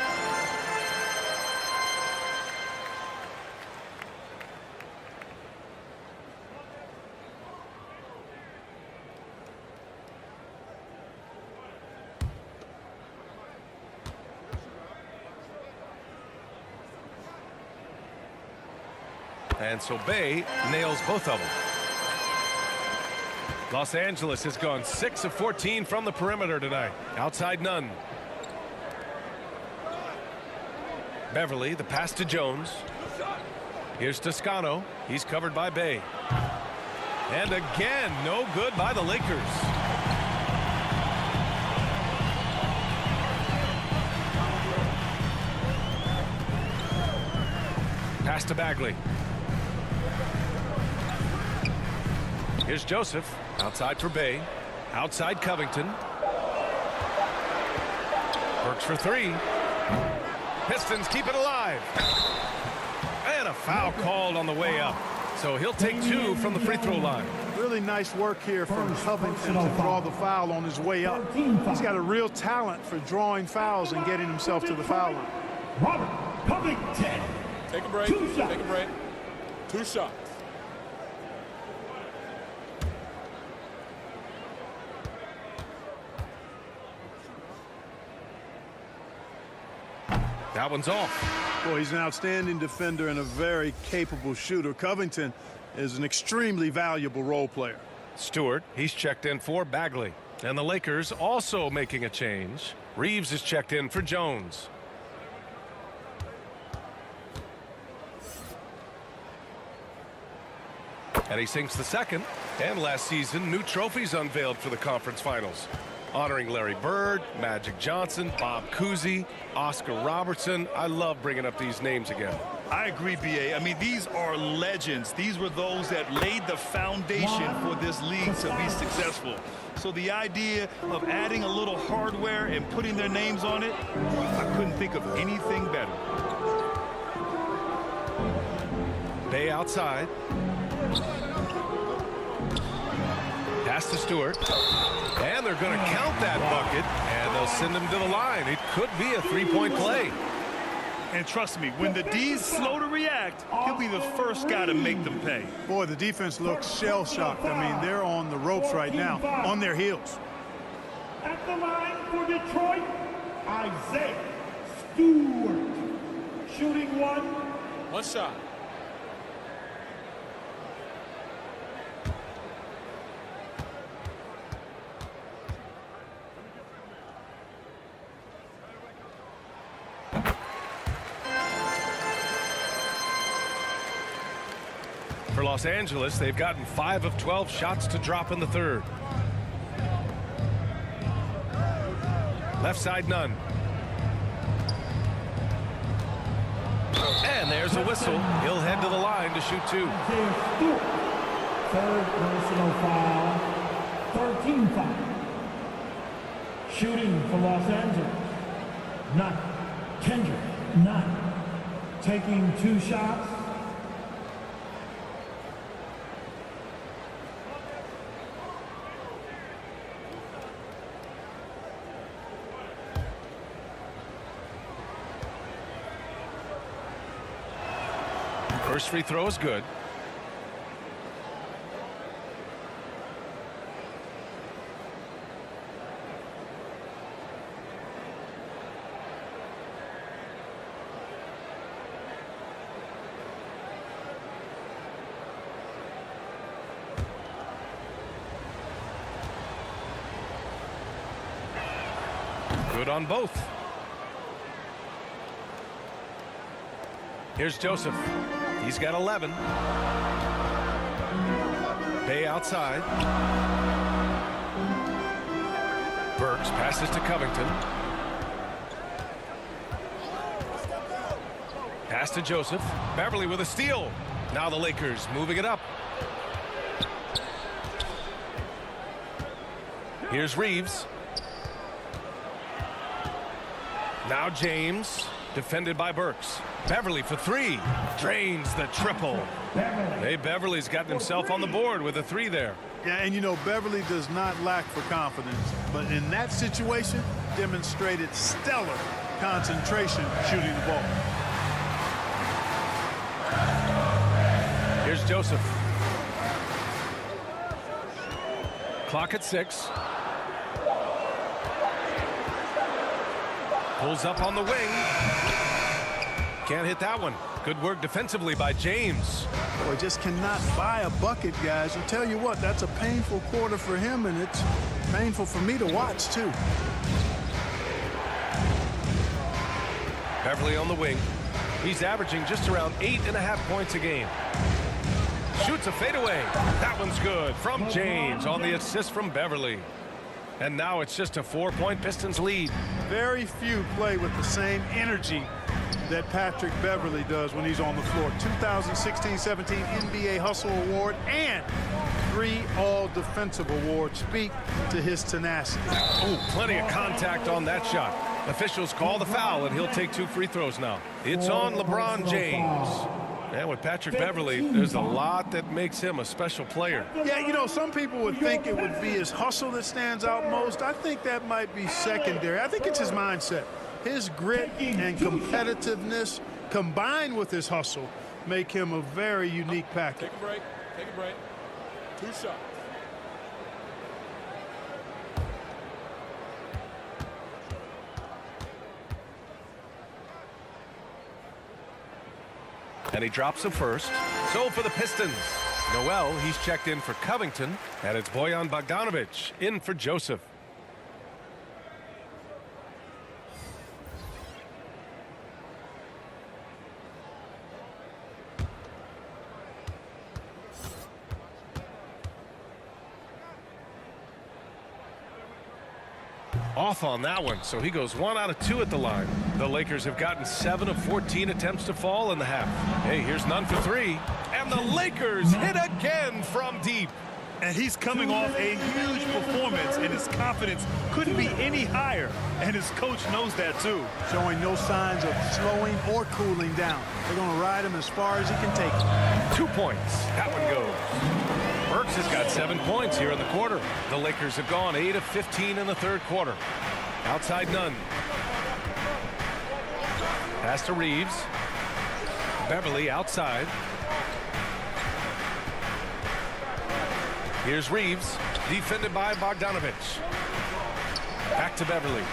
A: And so Bay nails both of them. Los Angeles has gone 6 of 14 from the perimeter tonight. Outside Nunn. Beverly, the pass to Jones. Here's Toscano. He's covered by Bay. And again, no good by the Lakers. Pass to Bagley. Here's Joseph. Outside for Bay. Outside Covington. Works for 3. Pistons keep it alive. And a foul called on the way up. So he'll take 2 from the free throw line.
D: Really nice work here from Covington to draw the foul on his way up. He's got a real talent for drawing fouls and getting himself to the foul line.
E: Robert Covington.
F: Take a break. Take a break. 2 shots.
A: That one's off.
D: Boy, he's an outstanding defender and a very capable shooter. Covington is an extremely valuable role player.
A: Stewart, he's checked in for Bagley. And the Lakers also making a change. Reeves is checked in for Jones. And he sinks the second. And last season, new trophies unveiled for the conference finals, honoring Larry Bird, Magic Johnson, Bob Cousy, Oscar Robertson. I love bringing up these names again.
C: I agree, B.A. I mean, these are legends. These were those that laid the foundation for this league to be successful. So the idea of adding a little hardware and putting their names on it, I couldn't think of anything better.
A: Bay outside. Pass to Stewart. And they're going to count that bucket, and they'll send him to the line. It could be a three-point play.
C: And trust me, when the D's slow to react, he'll be the first guy to make them pay.
D: Boy, the defense looks shell-shocked. I mean, they're on the ropes right now, on their heels.
E: At the line for Detroit, Isaiah Stewart. Shooting one.
F: One shot.
A: For Los Angeles, they've gotten 5 of 12 shots to drop in the third. Left side, none. And there's a whistle. He'll head to the line to shoot 2.
E: Isaiah Stewart. Third personal foul. 13 foul. Shooting for Los Angeles. None. Kendrick, none. Taking 2 shots.
A: First free throw is good. Good on both. Here's Joseph. He's got 11. Bay outside. Burks passes to Covington. Pass to Joseph. Beverly with a steal. Now the Lakers moving it up. Here's Reeves. Now James. Defended by Burks. Beverly for 3. Drains the triple. Hey, Beverly's gotten himself on the board with a 3 there.
D: Yeah, and you know, Beverly does not lack for confidence. But in that situation, demonstrated stellar concentration shooting the ball.
A: Here's Joseph. Clock at 6. Pulls up on the wing. Can't hit that one. Good work defensively by James.
D: Boy, just cannot buy a bucket, guys. I'll tell you what, that's a painful quarter for him, and it's painful for me to watch, too.
A: Beverly on the wing. He's averaging just around 8.5 points a game. Shoots a fadeaway. That one's good from James on the assist from Beverly. And now it's just a 4-point Pistons lead.
D: Very few play with the same energy that Patrick Beverly does when he's on the floor. 2016-17 NBA Hustle Award and 3 All-Defensive Awards speak to his tenacity.
A: Oh, plenty of contact on that shot. Officials call the foul, and he'll take 2 free throws now. It's on LeBron James. And with Patrick Beverly, there's a lot that makes him a special player.
D: Yeah, you know, some people would think it would be his hustle that stands out most. I think that might be secondary. I think it's his mindset. His grit and competitiveness combined with his hustle make him a very unique package.
F: Take a break. Take a break. 2 shots.
A: And he drops the first. So for the Pistons, Noel, he's checked in for Covington, and it's Bojan Bogdanović in for Joseph. Off on that one, so he goes 1 out of 2 at the line. The Lakers have gotten 7 of 14 attempts to fall in the half. Hey, here's none for 3. And the Lakers hit again from deep.
C: And he's coming off a huge performance, and his confidence couldn't be any higher. And his coach knows that, too.
D: Showing no signs of slowing or cooling down. They're going to ride him as far as he can take him.
A: 2 points. That one goes. Burks has got 7 points here in the quarter. The Lakers have gone 8 of 15 in the third quarter. Outside Nunn. Pass to Reeves. Beverly outside. Here's Reeves, defended by Bogdanovich. Back to Beverly.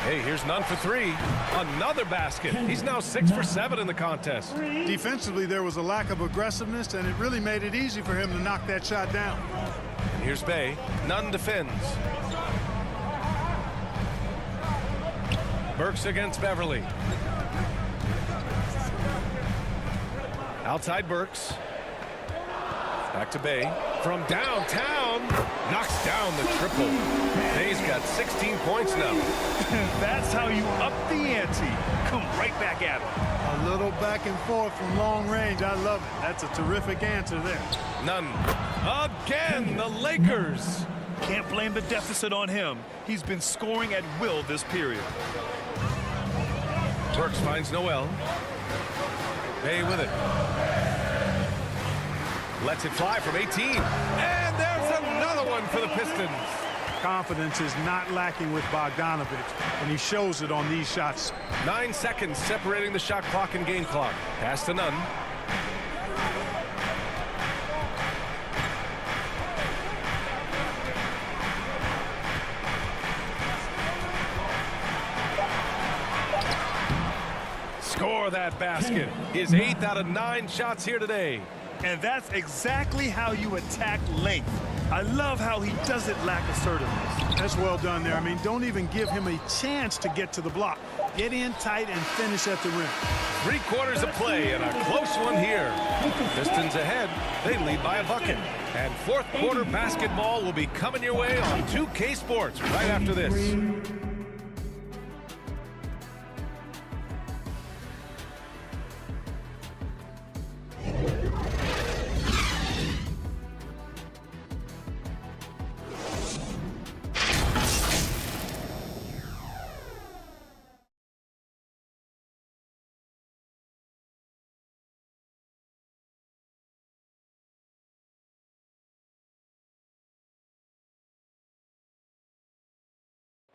A: Hey, here's Nunn for 3. Another basket. He's now 6 for 7 in the contest.
D: Defensively, there was a lack of aggressiveness, and it really made it easy for him to knock that shot down.
A: Here's Bay. Nunn defends. Burks against Beverly. Outside Burks. Back to Bay. From downtown. Knocks down the triple. Bay's got 16 points now.
C: That's how you up the ante. Come right back at him.
D: A little back and forth from long range. I love it. That's a terrific answer there.
A: Nunn. Again, the Lakers.
C: Can't blame the deficit on him. He's been scoring at will this period.
A: Burks finds Noel. Bay with it. Lets it fly from 18. And there's another one for the Pistons.
D: Confidence is not lacking with Bogdanovich, and he shows it on these shots.
A: 9 seconds separating the shot clock and game clock. Pass to Nunn. Score that basket. His 8th out of 9 shots here today.
C: And that's exactly how you attack length. I love how he doesn't lack assertiveness.
D: That's well done there. I mean, don't even give him a chance to get to the block. Get in tight and finish at the rim.
A: 3 quarters of play and a close one here. Pistons ahead. They lead by a bucket. And fourth quarter basketball will be coming your way on 2K Sports right after this.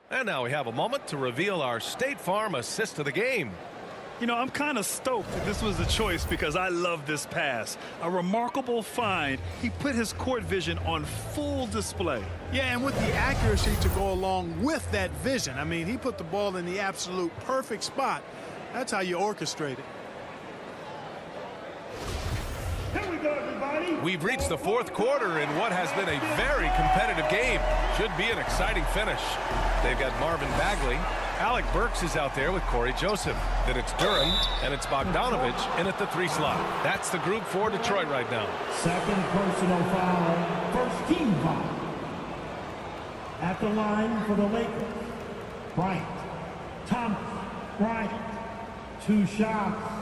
A: And now we have a moment to reveal our State Farm assist of the game.
C: You know, I'm kind of stoked that this was a choice because I love this pass. A remarkable find. He put his court vision on full display.
D: Yeah, and with the accuracy to go along with that vision. I mean, he put the ball in the absolute perfect spot. That's how you orchestrate it.
E: Here we go, everybody.
A: We've reached the fourth quarter in what has been a very competitive game. Should be an exciting finish. They've got Marvin Bagley. Alec Burks is out there with Corey Joseph. Then it's Durham, and it's Bogdanovich in at the 3 slot. That's the group for Detroit right now.
E: Second personal foul, first team foul. At the line for the Lakers, Bryant, Thomas, Bryant, 2 shots.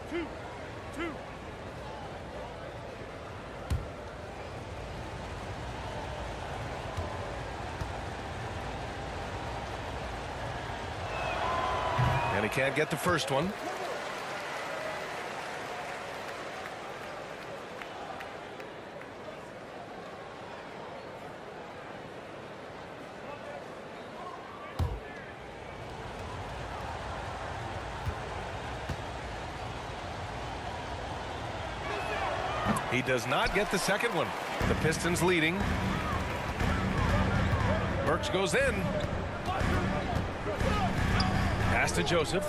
C: Two.
A: And he can't get the first one. He does not get the second one. The Pistons leading. Burks goes in. Pass to Joseph.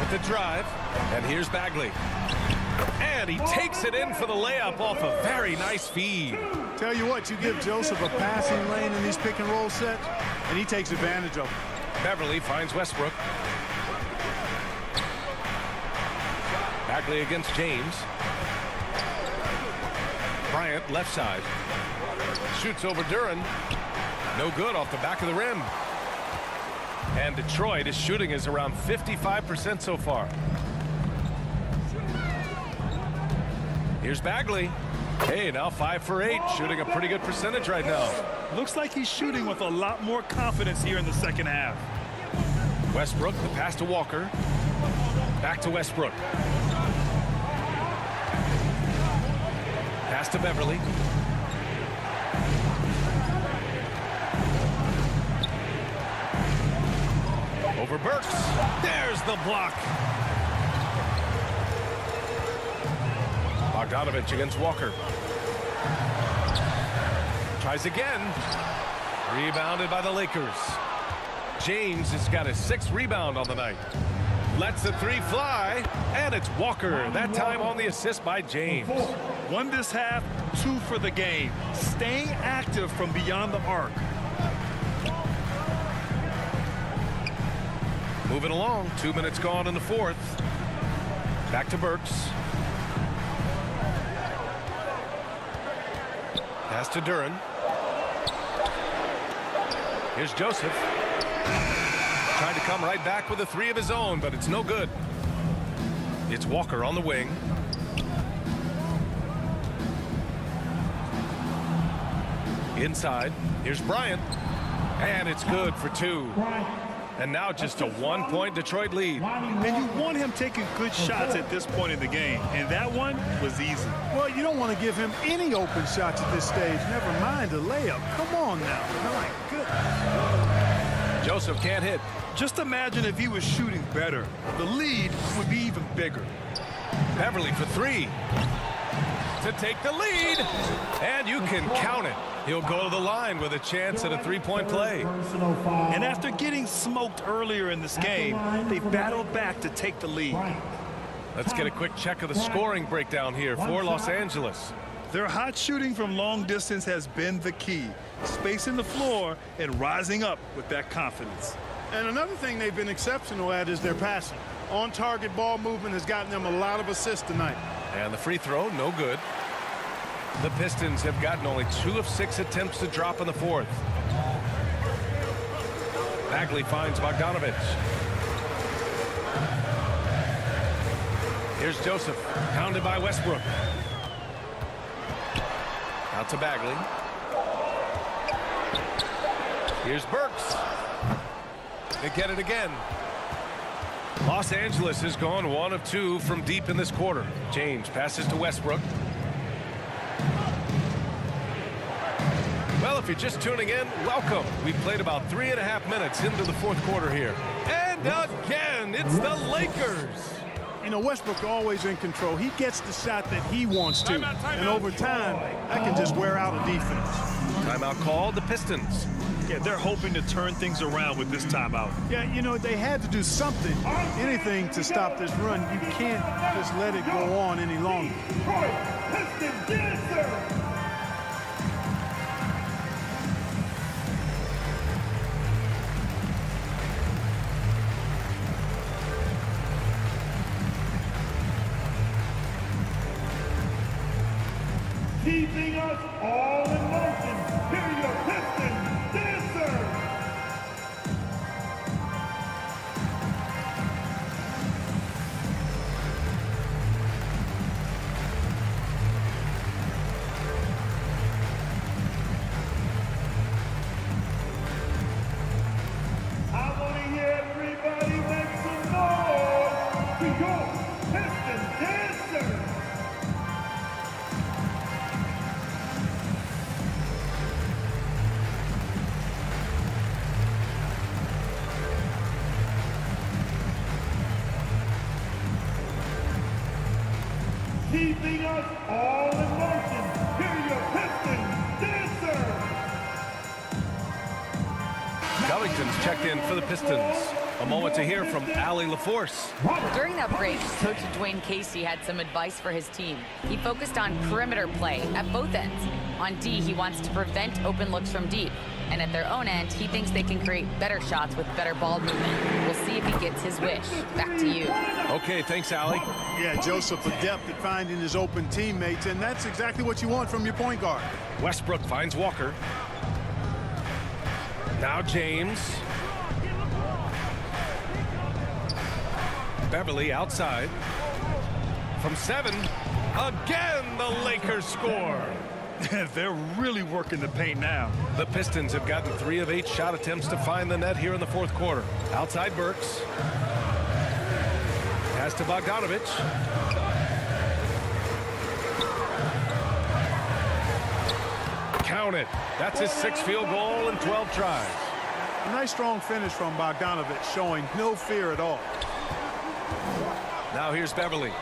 A: With the drive. And here's Bagley. And he takes it in for the layup off a very nice feed.
D: Tell you what, you give Joseph a passing lane in these pick and roll sets, and he takes advantage of it.
A: Beverly finds Westbrook. Bagley against James. Bryant, left side. Shoots over Duran. No good off the back of the rim. And Detroit, his shooting is around 55% so far. Here's Bagley. Hey, now 5 for 8, shooting a pretty good percentage right now.
C: Looks like he's shooting with a lot more confidence here in the second half.
A: Westbrook, the pass to Walker. Back to Westbrook. Pass to Beverly. Over Burks. There's the block. Bogdanovich against Walker. Tries again. Rebounded by the Lakers. James has got his 6th rebound on the night. Lets the 3 fly, and it's Walker. That time on the assist by James.
C: 1 this half, 2 for the game. Staying active from beyond the arc.
A: Moving along, 2 minutes gone in the 4th. Back to Burks. Pass to Duran. Here's Joseph. Trying to come right back with a 3 of his own, but it's no good. It's Walker on the wing. Inside. Here's Bryant. And it's good for 2. And now just a 1-point Detroit lead.
C: And you want him taking good shots at this point in the game. And that one was easy.
D: Well, you don't want to give him any open shots at this stage. Never mind a layup. Come on now. My goodness.
A: Joseph can't hit.
C: Just imagine if he was shooting better. The lead would be even bigger.
A: Beverly for 3. To take the lead. And you can count it. He'll go to the line with a chance at a 3-point play.
C: And after getting smoked earlier in this game, they battled back to take the lead.
A: Let's get a quick check of the scoring breakdown here for Los Angeles.
C: Their hot shooting from long distance has been the key. Spacing the floor and rising up with that confidence.
D: And another thing they've been exceptional at is their passing. On-target ball movement has gotten them a lot of assists tonight.
A: And the free throw, no good. The Pistons have gotten only 2 of 6 attempts to drop in the 4th. Bagley finds Bogdanovich. Here's Joseph, pounded by Westbrook. Out to Bagley. Here's Burks. They get it again. Los Angeles has gone 1 of 2 from deep in this quarter. James passes to Westbrook. Well, if you're just tuning in, welcome. We've played about 3.5 minutes into the 4th quarter here. And again, it's the Lakers.
D: You know, Westbrook always in control. He gets the shot that he wants to. And over time, that can just wear out a defense.
A: Timeout called, the Pistons.
C: Yeah, they're hoping to turn things around with this timeout.
D: Yeah, you know, they had to do something, anything to stop this run. You can't just let it go on any longer.
E: Pistons, yes, sir. Keeping us all in motion. Here are your Pistons dancers. I want to hear everybody make some noise to your Pistons dancers. Keeping us all in motion. Here are your Pistons dancers.
A: Covington's checked in for the Pistons. A moment to hear from Allie LaForce.
B: During that break, Coach Dwayne Casey had some advice for his team. He focused on perimeter play at both ends. On D, he wants to prevent open looks from deep. And at their own end, he thinks they can create better shots with better ball movement. We'll see if he gets his wish. Back to you.
A: Okay, thanks, Allie.
D: Yeah, Joseph adept at finding his open teammates, and that's exactly what you want from your point guard.
A: Westbrook finds Walker. Now James. Beverly outside. From 7. Again, the Lakers score.
C: They're really working the paint now.
A: The Pistons have gotten 3 of 8 shot attempts to find the net here in the fourth quarter. Outside Burks. Pass to Bogdanovich. Count it. That's his 6th field goal in 12 tries.
D: A nice strong finish from Bogdanovich, showing no fear at all.
A: Now here's Beverly.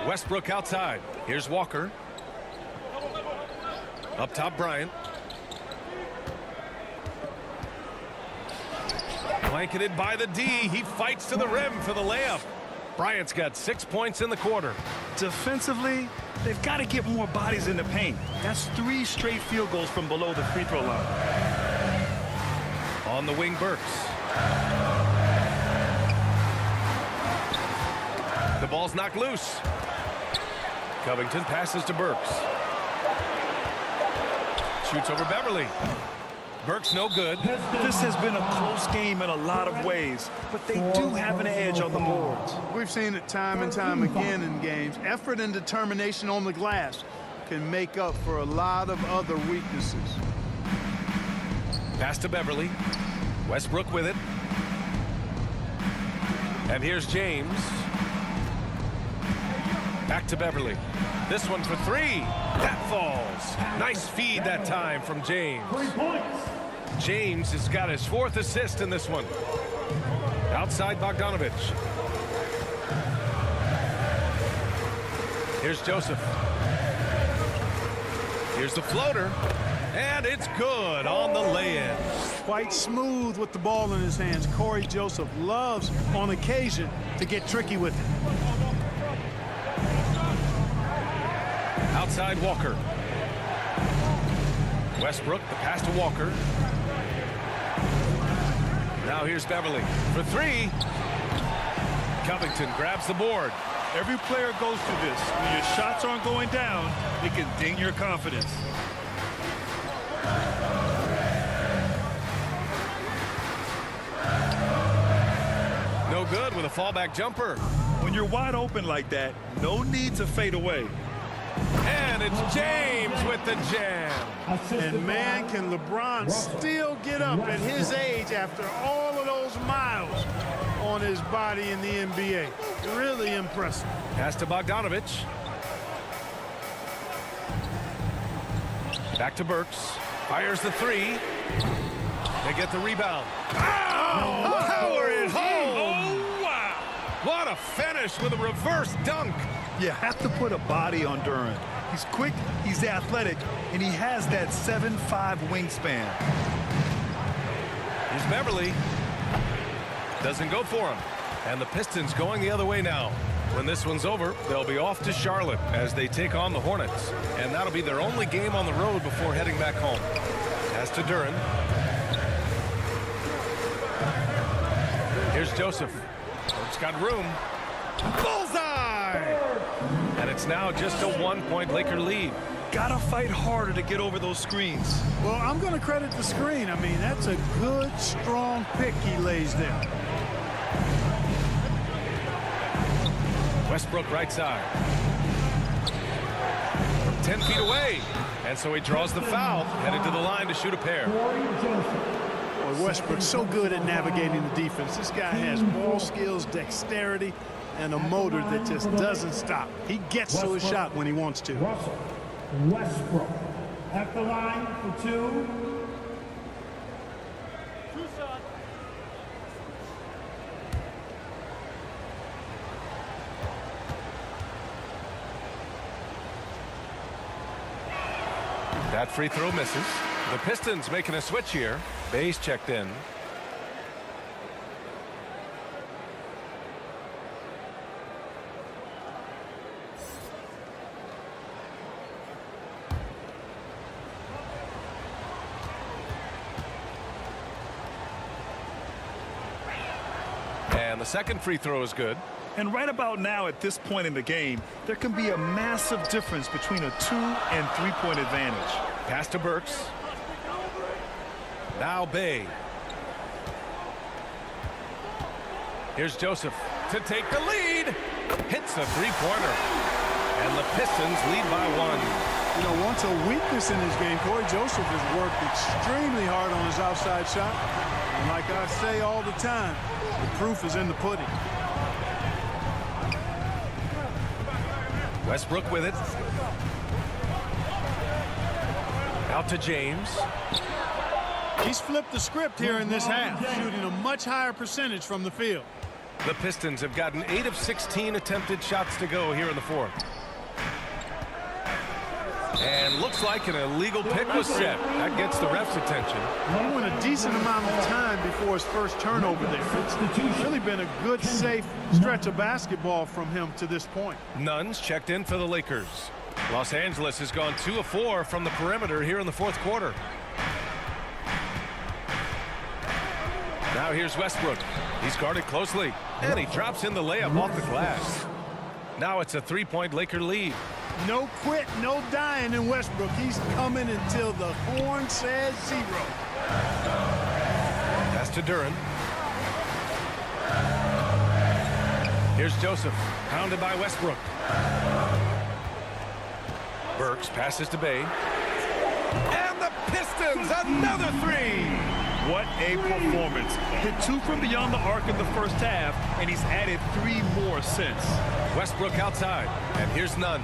A: Westbrook outside. Here's Walker. Up top, Bryant. Blanketed by the D. He fights to the rim for the layup. Bryant's got 6 points in the quarter.
C: Defensively, they've got to get more bodies in the paint. That's 3 straight field goals from below the free throw line.
A: On the wing, Burks. The ball's knocked loose. Covington passes to Burks. Shoots over Beverly. Burks no good.
C: This has been a close game in a lot of ways, but they do have an edge on the boards.
D: We've seen it time and time again in games. Effort and determination on the glass can make up for a lot of other weaknesses.
A: Pass to Beverly. Westbrook with it. And here's James. Back to Beverly. This one for 3. That falls. Nice feed that time from James.
E: 3 points.
A: James has got his 4th assist in this one. Outside Bogdanovich. Here's Joseph. Here's the floater. And it's good on the lay-in.
D: Quite smooth with the ball in his hands. Corey Joseph loves, on occasion, to get tricky with it.
A: Outside Walker. Westbrook, the pass to Walker. Now here's Beverly for 3. Covington grabs the board.
C: Every player goes through this. When your shots aren't going down, it can ding your confidence.
A: No good with a fallback jumper.
C: When you're wide open like that, no need to fade away.
A: And it's James with the jam.
D: And man, can LeBron still get up at his age after all of those miles on his body in the NBA. Really impressive.
A: Pass to Bogdanovich. Back to Burks. Fires the 3. They get the rebound. Oh, power it home. Oh, wow. What a finish with a reverse dunk.
C: You have to put a body on Durant. He's quick, he's athletic, and he has that 7'5" wingspan.
A: Here's Beverly. Doesn't go for him. And the Pistons going the other way now. When this one's over, they'll be off to Charlotte as they take on the Hornets. And that'll be their only game on the road before heading back home. Pass to Duran. Here's Joseph. It's got room. Bullseye! And it's now just a 1-point Laker lead.
C: Gotta fight harder to get over those screens.
D: Well, I'm going to credit the screen. I mean, that's a good, strong pick he lays there.
A: Westbrook right side. From 10 feet away. And so he draws the foul, headed to the line to shoot a pair.
D: Boy, Westbrook's so good at navigating the defense. This guy has ball skills, dexterity, and a motor that just doesn't stop. He gets to his shot when he wants to.
E: Russell Westbrook at the line for 2.
A: That free throw misses. The Pistons making a switch here. Bayes checked in. And the second free throw is good.
C: And right about now, at this point in the game, there can be a massive difference between a 2- and 3-point advantage.
A: Pass to Burks. Now Bay. Here's Joseph to take the lead. Hits the three-pointer. And the Pistons lead by 1.
D: You know, once a weakness in this game, Corey Joseph has worked extremely hard on his outside shot. And like I say all the time, the proof is in the pudding.
A: Westbrook with it. Out to James.
D: He's flipped the script here in this half, shooting a much higher percentage from the field.
A: The Pistons have gotten 8 of 16 attempted shots to go here in the fourth. And looks like an illegal pick was set. That gets the ref's attention.
D: He went a decent amount of time before his first turnover there. It's really been a good, safe stretch of basketball from him to this point.
A: Nunn's checked in for the Lakers. Los Angeles has gone 2 of 4 from the perimeter here in the fourth quarter. Now here's Westbrook. He's guarded closely, and he drops in the layup off the glass. Now it's a 3-point Laker lead.
D: No quit, no dying in Westbrook. He's coming until the horn says 0.
A: Pass to Duran. Here's Joseph, pounded by Westbrook. Burks passes to Bay. And the Pistons, another 3.
C: What a performance. Hit 2 from beyond the arc in the first half, and he's added 3 more since.
A: Westbrook outside, and here's Nunn.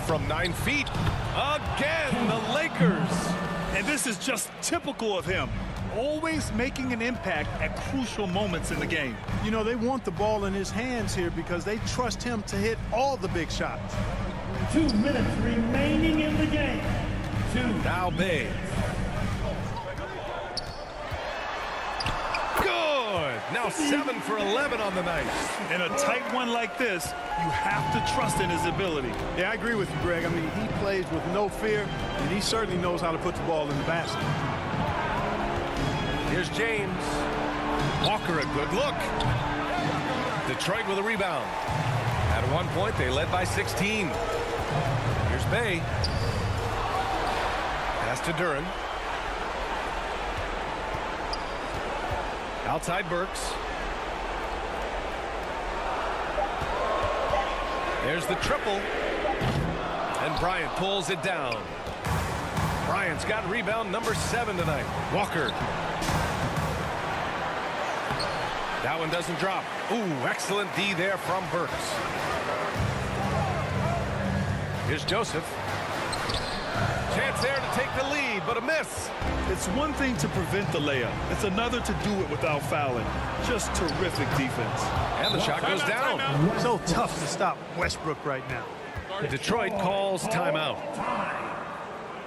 A: From 9 feet, again, the Lakers.
C: And this is just typical of him, always making an impact at crucial moments in the game.
D: You know, they want the ball in his hands here because they trust him to hit all the big shots.
E: 2 minutes remaining in the game.
A: Now Bay. Good. Now 7 for 11 on the night.
C: In a tight one like this, you have to trust in his ability.
D: Yeah, I agree with you, Greg. I mean, he plays with no fear, and he certainly knows how to put the ball in the basket.
A: Here's James. Walker, a good look. Detroit with a rebound. At one point, they led by 16. Here's Bay. Pass to Duran. Outside Burks. There's the triple. And Bryant pulls it down. Bryant's got rebound number 7 tonight. Walker. That one doesn't drop. Ooh, excellent D there from Burks. Here's Joseph. Chance there to take the lead, but a miss.
C: It's one thing to prevent the layup. It's another to do it without fouling. Just terrific defense.
A: And the shot goes down.
D: So tough to stop Westbrook right now.
A: Detroit calls timeout.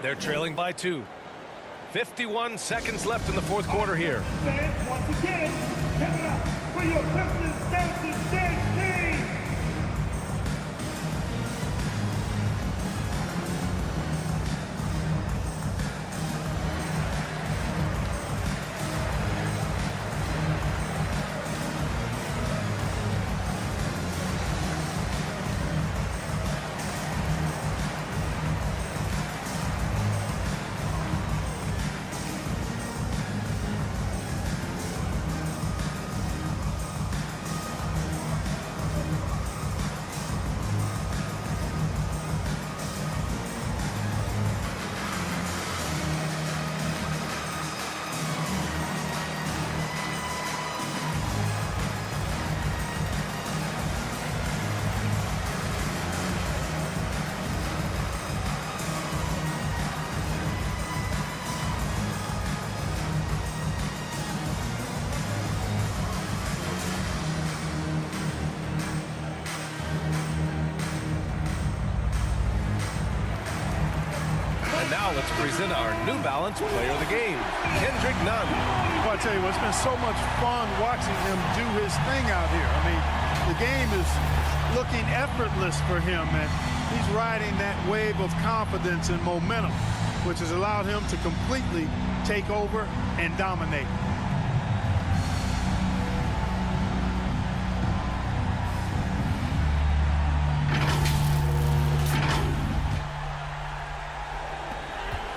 A: They're trailing by 2. 51 seconds left in the fourth quarter here.
E: Fans, once again, give it up for your Pistons dancing stage team.
A: Now let's present our New Balance player of the game, Kendrick Nunn.
D: Well, I tell you what, it's been so much fun watching him do his thing out here. I mean, the game is looking effortless for him, and he's riding that wave of confidence and momentum. which has allowed him to completely take over and dominate.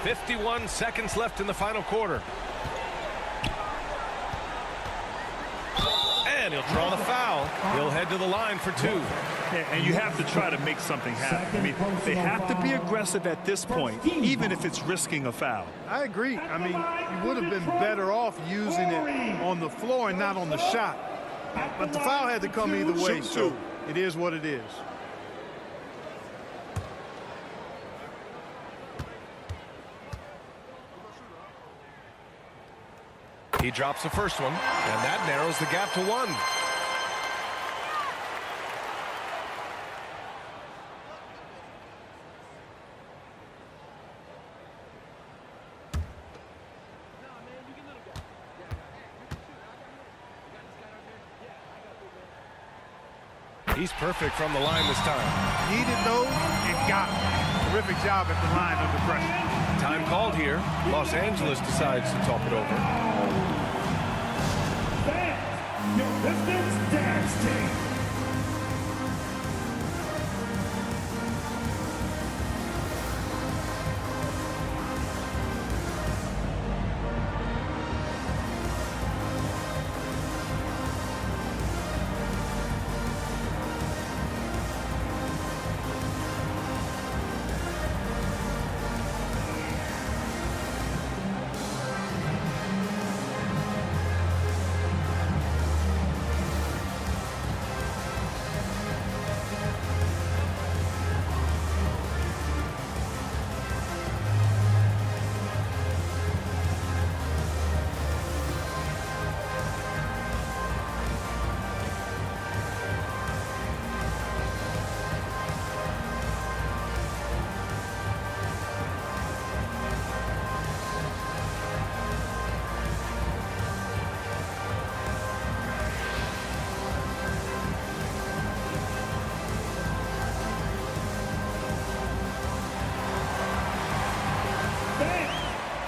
A: .51 seconds left in the final quarter. And he'll draw the foul. He'll head to the line for 2.
C: Yeah, and you have to try to make something happen. I mean, they have to be aggressive at this point, even if it's risking a foul.
D: I agree. I mean, you would have been better off using it on the floor and not on the shot. But the foul had to come either way, so it is what it is.
A: He drops the first one, and that narrows the gap to 1. He's perfect from the line this time.
D: Needed those and got them. Terrific job at the line under pressure.
A: Time called here. Los Angeles decides to talk it over.
E: Fans, your Pistons dance team.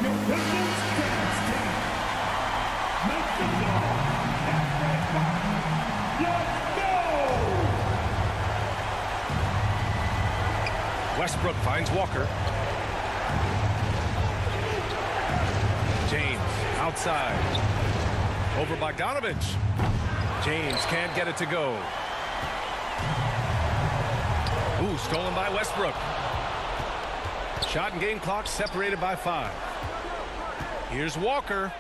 E: Your Pistons dance team. Make some noise, everybody. Let's go!
A: Westbrook finds Walker. James outside. Over Bogdanovich. James can't get it to go. Ooh, stolen by Westbrook. Shot and game clock separated by 5. Here's Walker.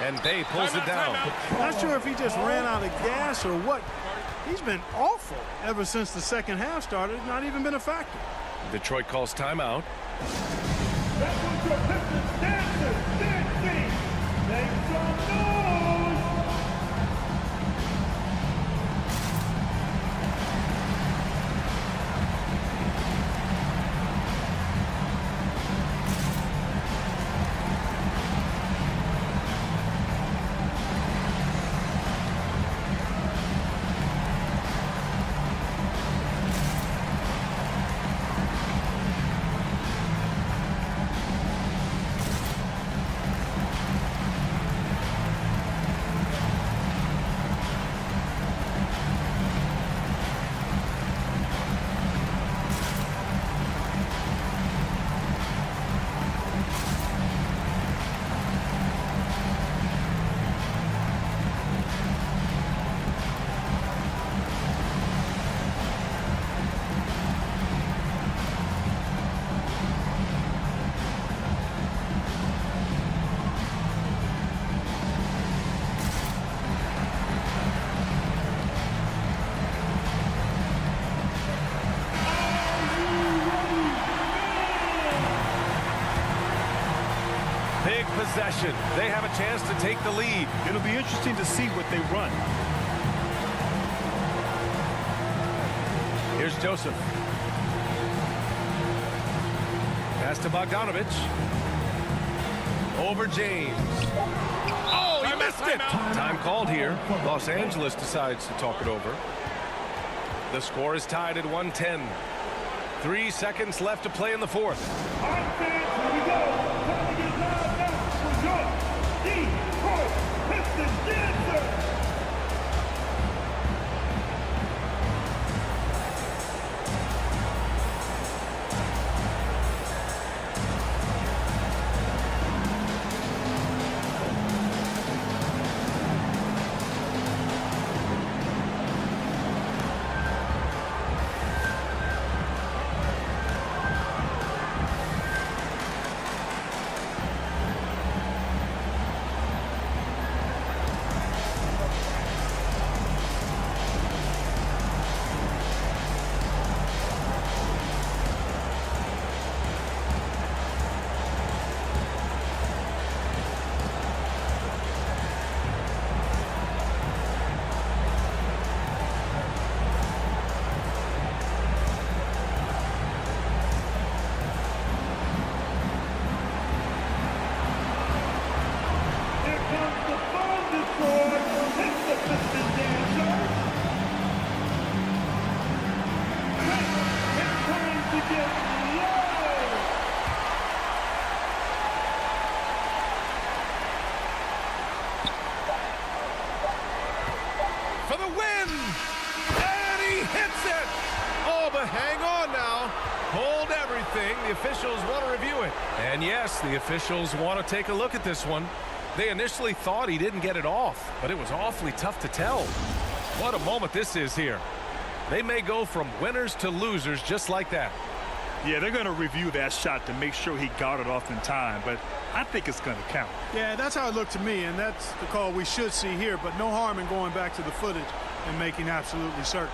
A: And Bay pulls it down.
D: Not sure if he just ran out of gas or what. He's been awful ever since the second half started. Not even been a factor.
A: Detroit calls timeout.
E: That's what your Pistons dancers dancing. Make some noise.
A: Big possession. They have a chance to take the lead.
C: It'll be interesting to see what they run.
A: Here's Joseph. Pass to Bogdanovich. Over James. Oh, he missed it! Time called here. Los Angeles decides to talk it over. The score is tied at 110. 3 seconds left to play in the fourth.
E: All right, fans, here we go. Time to get loud now for your Detroit Pistons dancer.
A: For the win! And he hits it! Oh, but hang on now. Hold everything. The officials want to review it. And yes, the officials want to take a look at this one. They initially thought he didn't get it off, but it was awfully tough to tell. What a moment this is here. They may go from winners to losers just like that.
C: Yeah, they're going to review that shot to make sure he got it off in time, but I think it's going to count.
D: Yeah, that's how it looked to me, and that's the call we should see here, but no harm in going back to the footage and making absolutely certain.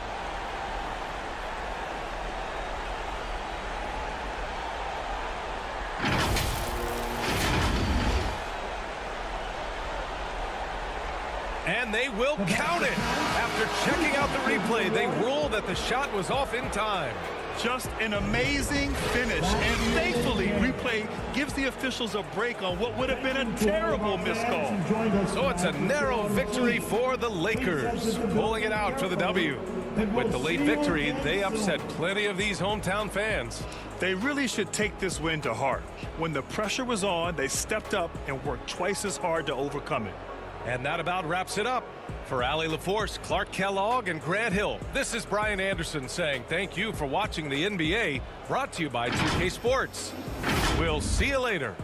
A: And they will count it. After checking out the replay, they rule that the shot was off in time.
C: Just an amazing finish, and thankfully replay gives the officials a break on what would have been a terrible missed call.
A: So it's a narrow victory for the Lakers, pulling it out for the W. With the late victory, they upset plenty of these hometown fans.
C: They really should take this win to heart. When the pressure was on, they stepped up and worked twice as hard to overcome it.
A: And that about wraps it up. For Allie LaForce, Clark Kellogg, and Grant Hill, this is Brian Anderson saying thank you for watching the NBA, brought to you by 2K Sports. We'll see you later.